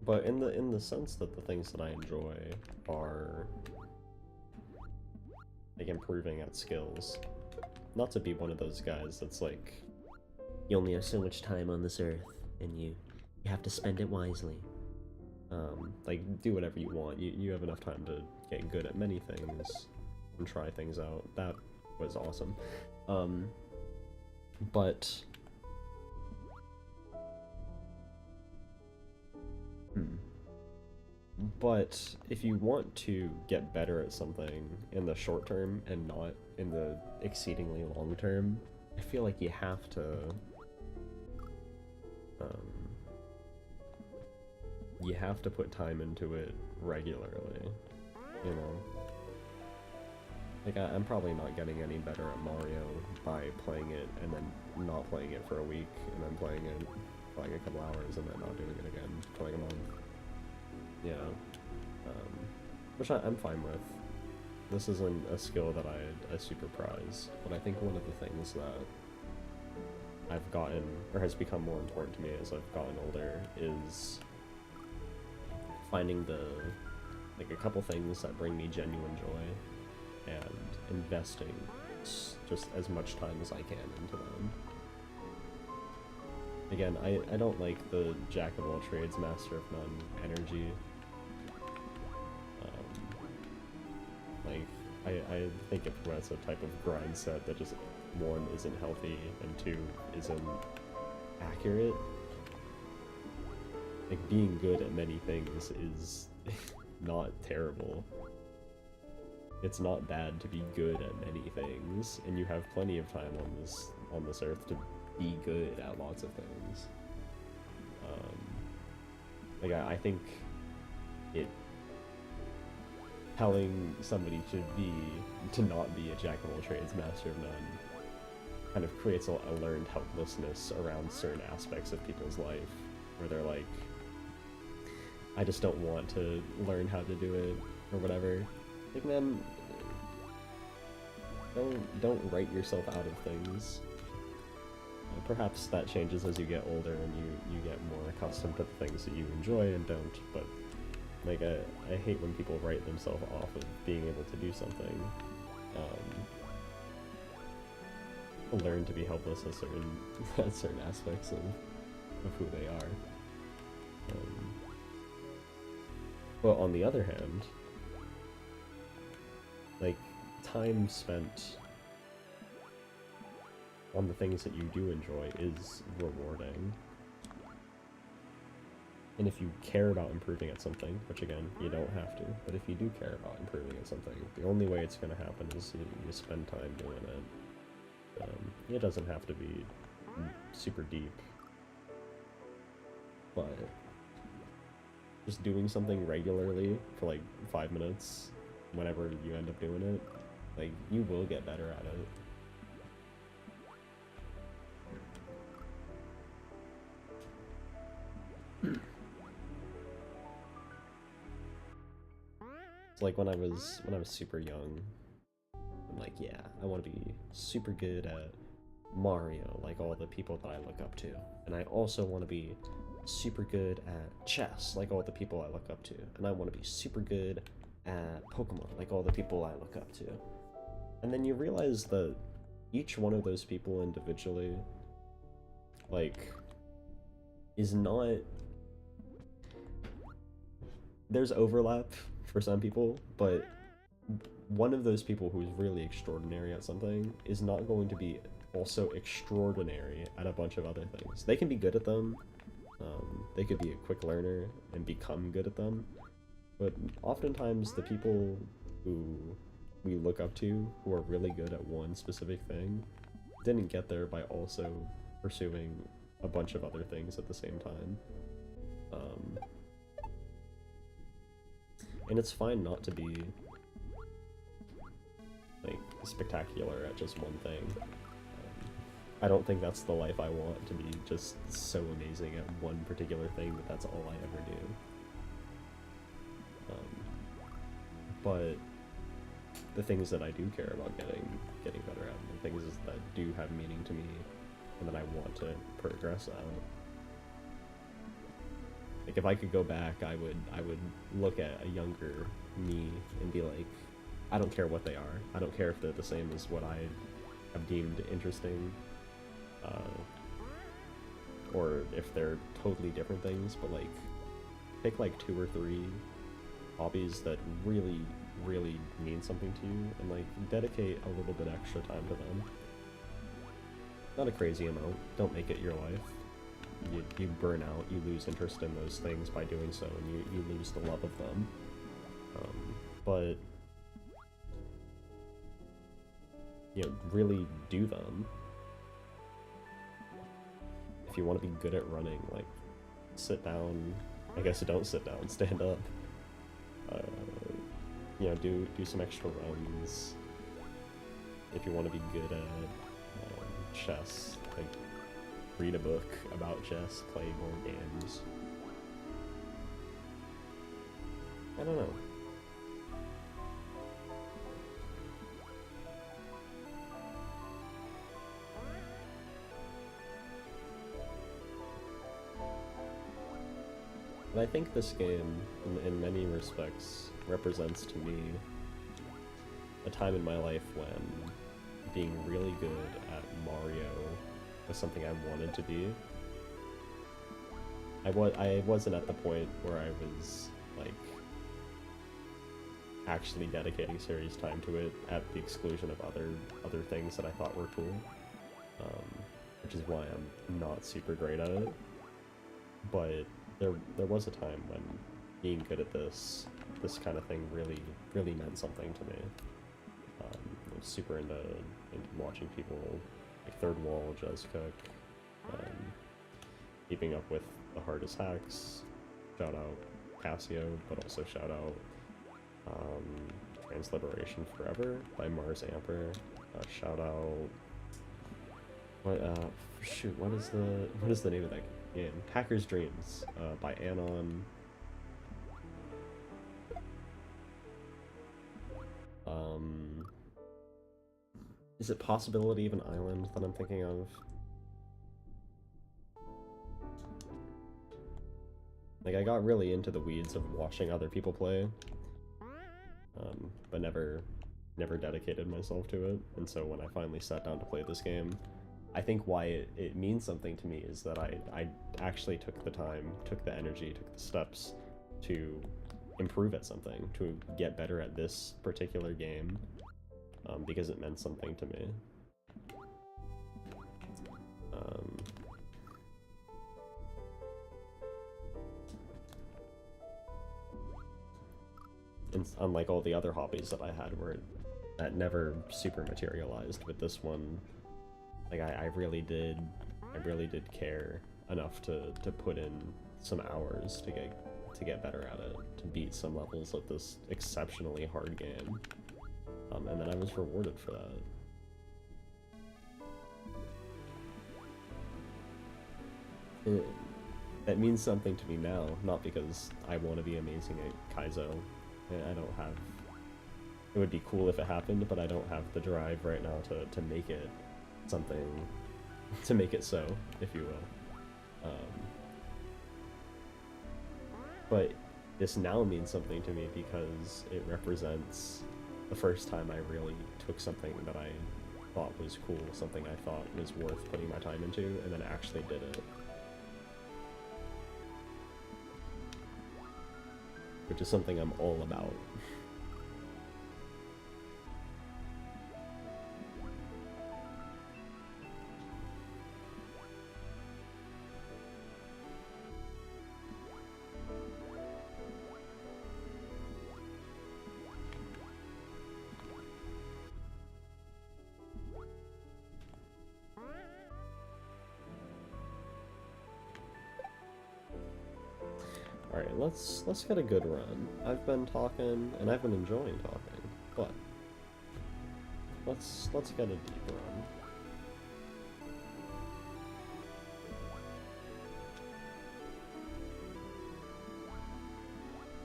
But in the sense that the things that I enjoy are like improving at skills. Not to be one of those guys that's like, you only have so much time on this earth and you have to spend it wisely. Like do whatever you want. You have enough time to get good at many things and try things out. That was awesome. But But if you want to get better at something in the short term and not in the exceedingly long term, I feel like you have to put time into it regularly, you know? Like, I'm probably not getting any better at Mario by playing it and then not playing it for a week, and then playing it for like a couple hours and then not doing it again for like a month. You know? Which I'm fine with. This isn't a skill that I super prize, but I think one of the things that I've gotten, or has become more important to me as I've gotten older, is finding like a couple things that bring me genuine joy, and investing just as much time as I can into them. Again, I don't like the jack of all trades, master of none energy. I think it promotes a type of grind set that just, one, isn't healthy, and two, isn't accurate. Like, being good at many things is not terrible. It's not bad to be good at many things, and you have plenty of time on this earth to be good at lots of things. Like, I think it telling somebody to not be a jack of all trades, master of none, kind of creates a learned helplessness around certain aspects of people's life, where they're like, I just don't want to learn how to do it, or whatever. Like, man, don't write yourself out of things. Perhaps that changes as you get older and you get more accustomed to the things that you enjoy and don't, but like, I hate when people write themselves off of being able to do something. Learn to be helpless at certain aspects of who they are. But on the other hand, like, time spent on the things that you do enjoy is rewarding. And if you care about improving at something, which again, you don't have to, but if you do care about improving at something, the only way it's going to happen is you spend time doing it. It doesn't have to be super deep, but just doing something regularly for like 5 minutes, whenever you end up doing it, like, you will get better at it. It's like when I was super young, I'm like, yeah, I want to be super good at Mario, like all the people that I look up to. And I also want to be super good at chess, like all the people I look up to. And I want to be super good at Pokemon, like all the people I look up to. And then you realize that each one of those people individually, like, is not... There's overlap for some people, but one of those people who's really extraordinary at something is not going to be also extraordinary at a bunch of other things. They can be good at them, they could be a quick learner and become good at them, but oftentimes the people who we look up to, who are really good at one specific thing, didn't get there by also pursuing a bunch of other things at the same time. And it's fine not to be, like, spectacular at just one thing. I don't think that's the life I want, to be just so amazing at one particular thing that that's all I ever do. But the things that I do care about getting better at, the things that do have meaning to me, and that I want to progress at. Like, if I could go back, I would look at a younger me and be like, I don't care what they are. I don't care if they're the same as what I have deemed interesting, or if they're totally different things, but like, pick like 2 or 3 hobbies that really, really mean something to you, and like, dedicate a little bit extra time to them. Not a crazy amount. Don't make it your life. You burn out, you lose interest in those things by doing so, and you lose the love of them. But, you know, really do them. If you want to be good at running, like, sit down. I guess don't sit down, stand up. You know, do some extra runs. If you want to be good at chess, like, read a book about chess, play more games. I don't know. But I think this game, in many respects, represents to me a time in my life when being really good at Mario was something I wanted to be. I wasn't at the point where I was, like, actually dedicating serious time to it at the exclusion of other things that I thought were cool, which is why I'm not super great at it. But there was a time when being good at this kind of thing really meant something to me. I was super into watching people like Third Wall, Jez Cook, keeping up with the hardest hacks. Shout out Casio, but also shout out Transliberation Forever by Mars Amper. Shout out what is the name of that game? Hacker's Dreams by Anon. Is it Possibility of an Island that I'm thinking of? Like, I got really into the weeds of watching other people play, but never dedicated myself to it, and so when I finally sat down to play this game, I think why it means something to me is that I actually took the time, took the energy, took the steps to improve at something, to get better at this particular game, because it meant something to me. And unlike all the other hobbies that I had that never super materialized, with this one, like I really did care enough to put in some hours to get better at it, to beat some levels of this exceptionally hard game, and then I was rewarded for that. That means something to me now, not because I want to be amazing at Kaizo. I don't have... It would be cool if it happened, but I don't have the drive right now to make it something... to make it so, if you will. But this now means something to me because it represents the first time I really took something that I thought was cool, something I thought was worth putting my time into, and then actually did it. Which is something I'm all about. Alright, let's get a good run. I've been talking, and I've been enjoying talking, but let's get a deep run.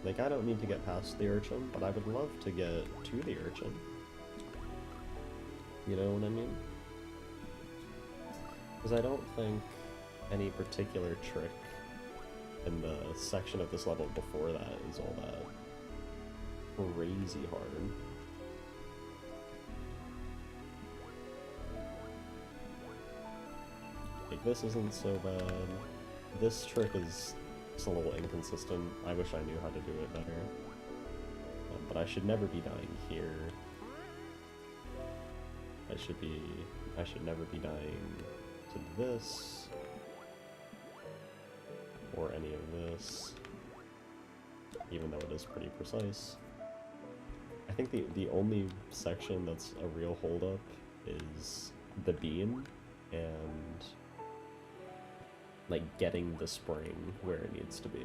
Like, I don't need to get past the urchin, but I would love to get to the urchin. You know what I mean? Because I don't think any particular trick in the section of this level before that is all that crazy hard. Like, this isn't so bad. This trick is just a little inconsistent. I wish I knew how to do it better. But I should never be dying here. I should never be dying to this. Or any of this, even though it is pretty precise. I think the only section that's a real holdup is the beam and like getting the spring where it needs to be,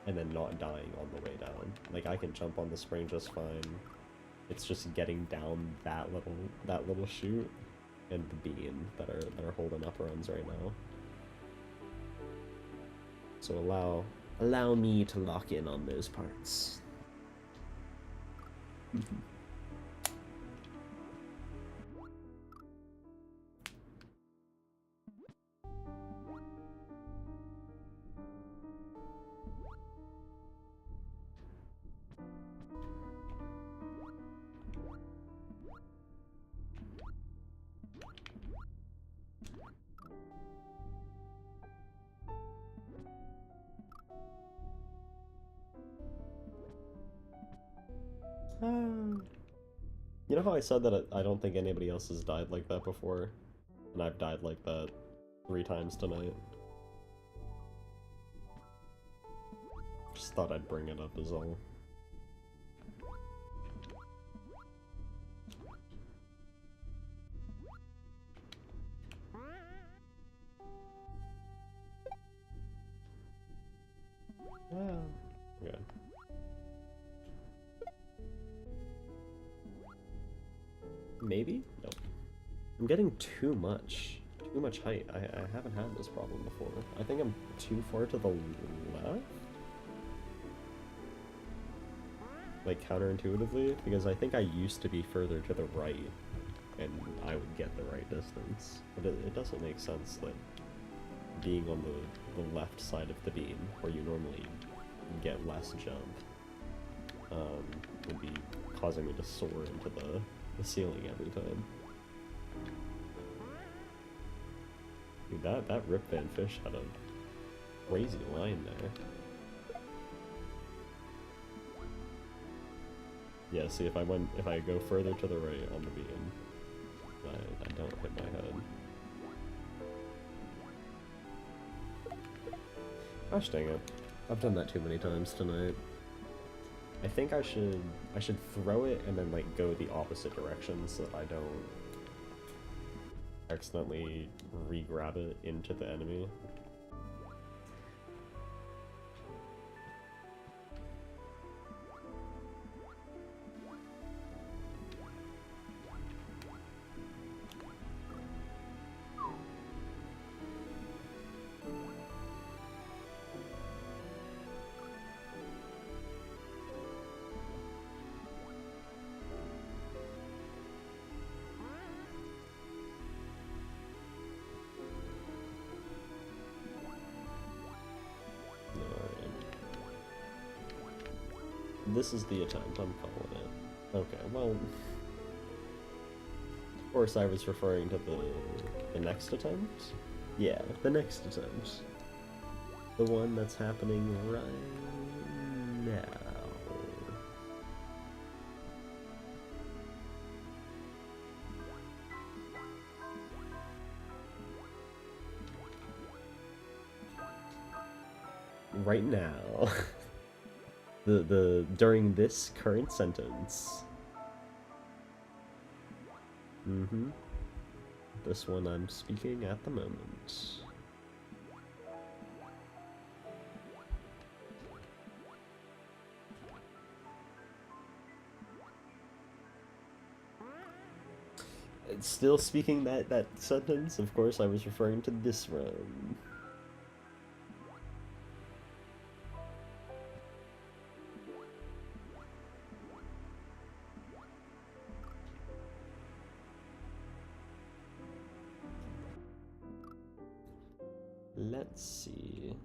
and then not dying on the way down. Like, I can jump on the spring just fine. It's just getting down that little chute and the beam that are holding up runs right now. So allow me to lock in on those parts. You know how I said that I don't think anybody else has died like that before? And I've died like that 3 times tonight. Just thought I'd bring it up is all. Okay. Maybe? No. I'm getting too much height. I haven't had this problem before. I think I'm too far to the left? Like, counterintuitively? Because I think I used to be further to the right, and I would get the right distance. But it doesn't make sense that being on the left side of the beam, where you normally get less jump, would be causing me to soar into the ceiling every time. Dude, that Rip Van Fish had a crazy line there. Yeah, see, if I go further to the right on the beam, I don't hit my head. Gosh dang it. I've done that too many times tonight. I think I should throw it and then like go the opposite direction so that I don't accidentally re-grab it into the enemy. This is the attempt, I'm calling it. Okay, well... Of course I was referring to the next attempt? Yeah, the next attempt. The one that's happening right now. Right now. During this current sentence. Mm-hmm. This one I'm speaking at the moment. Still speaking that sentence, of course I was referring to this run. Let's see.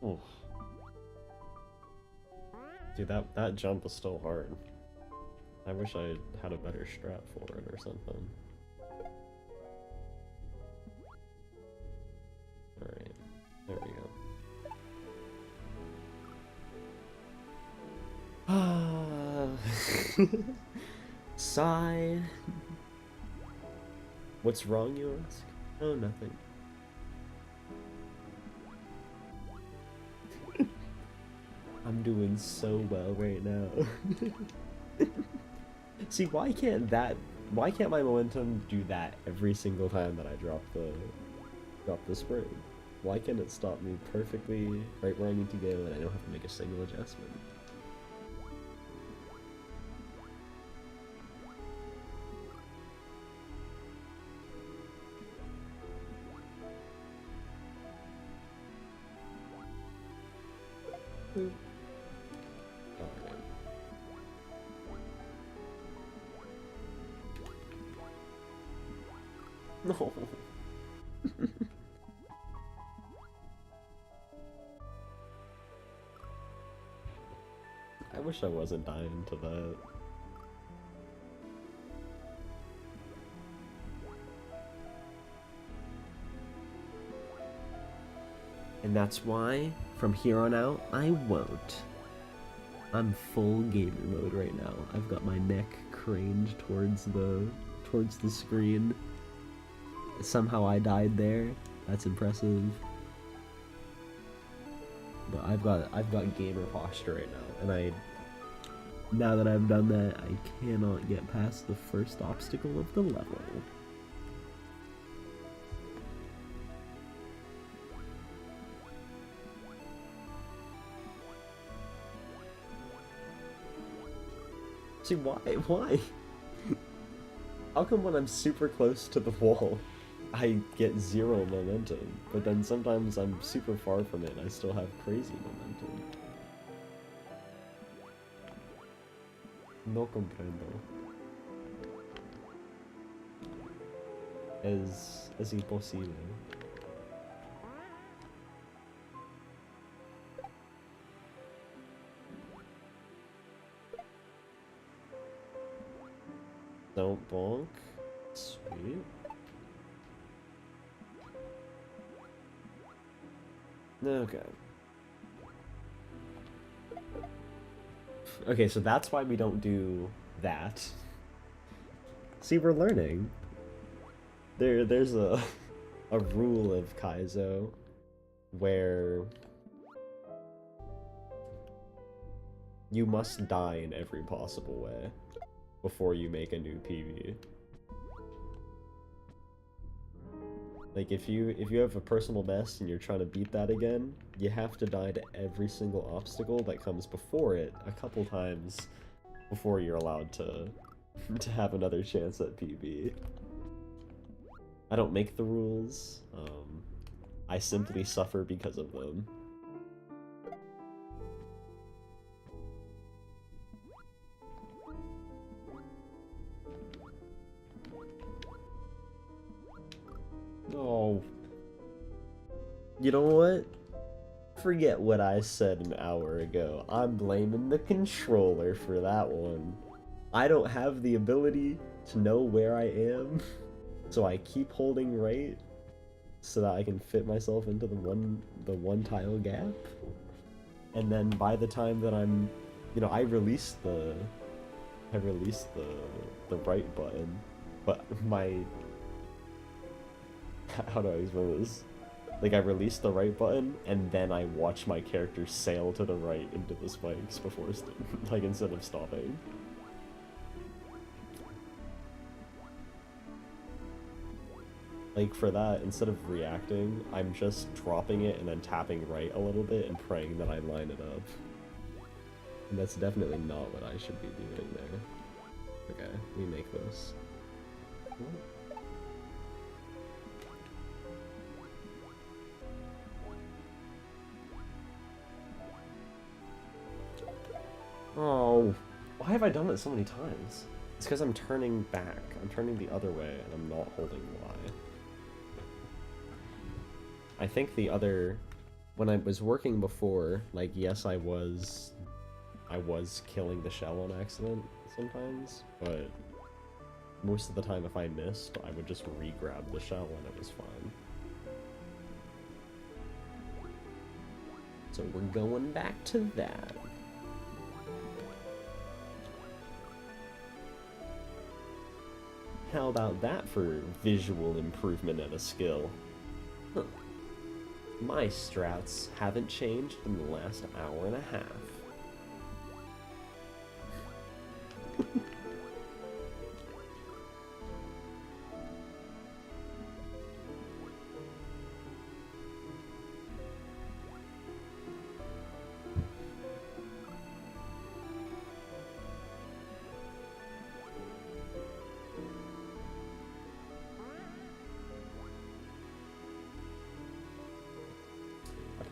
Oof. Dude, that jump was still hard. I wish I had a better strat for it or something. Alright, there we go. Sigh. What's wrong, you ask? Oh, nothing. I'm doing so well right now. See, why can't my momentum do that every single time that I drop the spring? Why can't it stop me perfectly right where I need to go and I don't have to make a single adjustment? Alright. No. I wish I wasn't dying to that. And that's why, from here on out, I won't. I'm full gamer mode right now. I've got my neck craned towards the screen. Somehow I died there. That's impressive. But I've got gamer posture right now, and now that I've done that, I cannot get past the first obstacle of the level. See, why? How come when I'm super close to the wall, I get 0 momentum, but then sometimes I'm super far from it and I still have crazy momentum? No comprendo. Es imposible. Don't bonk. Sweet. Okay. Okay, so that's why we don't do that. See, we're learning. There's a rule of Kaizo where you must die in every possible way before you make a new PB. Like, if you have a personal best and you're trying to beat that again, you have to die to every single obstacle that comes before it a couple times before you're allowed to have another chance at PB. I don't make the rules, I simply suffer because of them. Oh. You know what? Forget what I said an hour ago. I'm blaming the controller for that one. I don't have the ability to know where I am, so I keep holding right so that I can fit myself into the one tile gap. And then by the time that I'm, I release the right button, but how do I explain this? Like, I release the right button, and then I watch my character sail to the right into the spikes before, like, instead of stopping. Like, for that, instead of reacting, I'm just dropping it and then tapping right a little bit and praying that I line it up. And that's definitely not what I should be doing there. Okay, we make this. Oh, why have I done it so many times? It's because I'm turning back. I'm turning the other way, and I'm not holding Y. I think when I was working before, like, yes, I was killing the shell on accident sometimes, but most of the time if I missed, I would just re-grab the shell and it was fine. So we're going back to that. How about that for visual improvement and a skill? Huh. My strats haven't changed in the last hour and a half.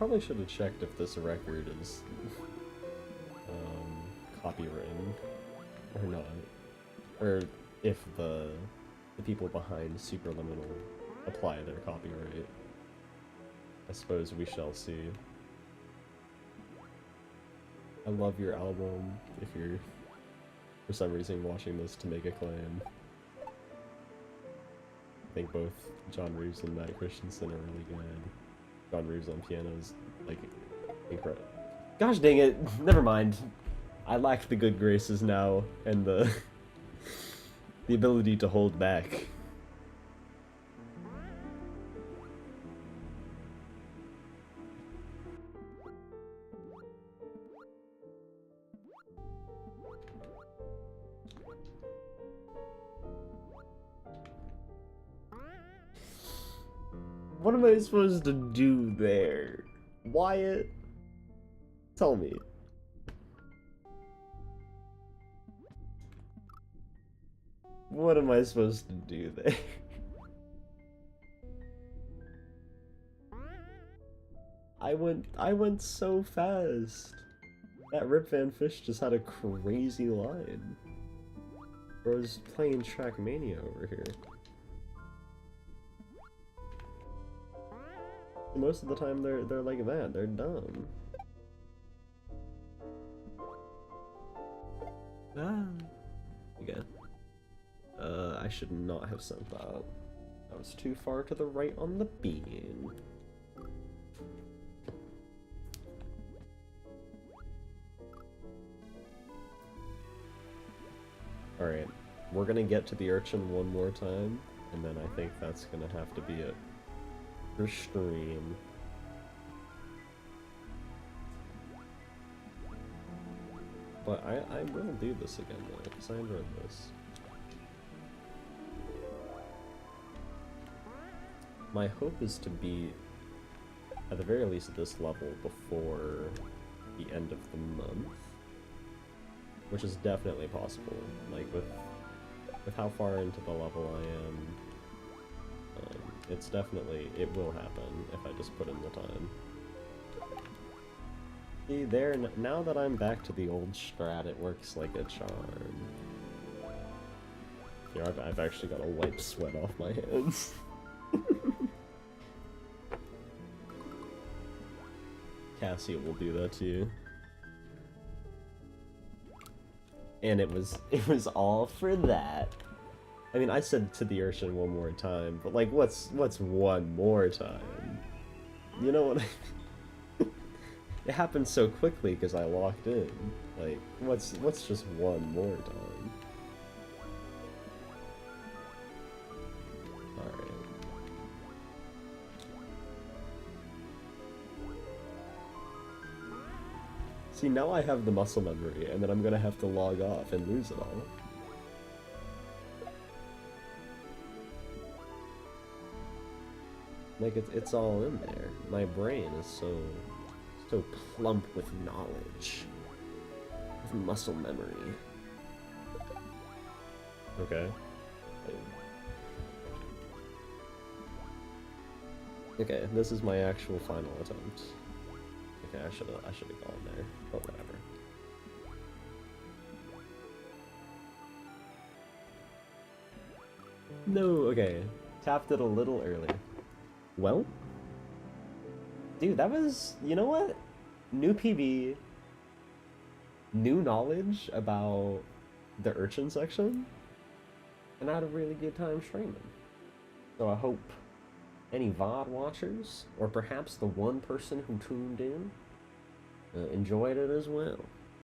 probably should have checked if this record is copywritten or not, or if the people behind Superliminal apply their copyright. I suppose we shall see. I love your album. If you're for some reason watching this to make a claim, I think both John Reeves and Matt Christensen are really good. John Reeves on piano is like incredible. Gosh dang it! Never mind. I lack the good graces now and the the ability to hold back. What am I supposed to do there? Wyatt? Tell me. What am I supposed to do there? I went so fast. That Rip Van Fish just had a crazy line. Bro was playing Trackmania over here. Most of the time they're like that, they're dumb. Ah. Okay. I should not have sent that. I was too far to the right on the bean. Alright, we're gonna get to the urchin one more time, and then I think that's gonna have to be it for stream. But I will do this again though, because I enjoyed this. My hope is to be, at the very least, at this level before the end of the month. Which is definitely possible. Like, with how far into the level I am, it's definitely, it will happen if I just put in the time. See, there, now that I'm back to the old strat, it works like a charm. You know, I've actually got to wipe sweat off my hands. Casio will do that to you. And it was all for that. I mean, I said to the urchin one more time, but like, what's one more time? You know what I mean? It happened so quickly because I locked in. Like, what's just one more time? Alright. See, now I have the muscle memory, and then I'm gonna have to log off and lose it all. Like, it's all in there. My brain is so plump with knowledge. With muscle memory. Okay. Okay, this is my actual final attempt. Okay, I should have gone there, but whatever. No, okay. Tapped it a little earlier. Well? Dude, that was, you know what? New PB, new knowledge about the urchin section, and I had a really good time streaming. So I hope any VOD watchers, or perhaps the one person who tuned in, enjoyed it as well.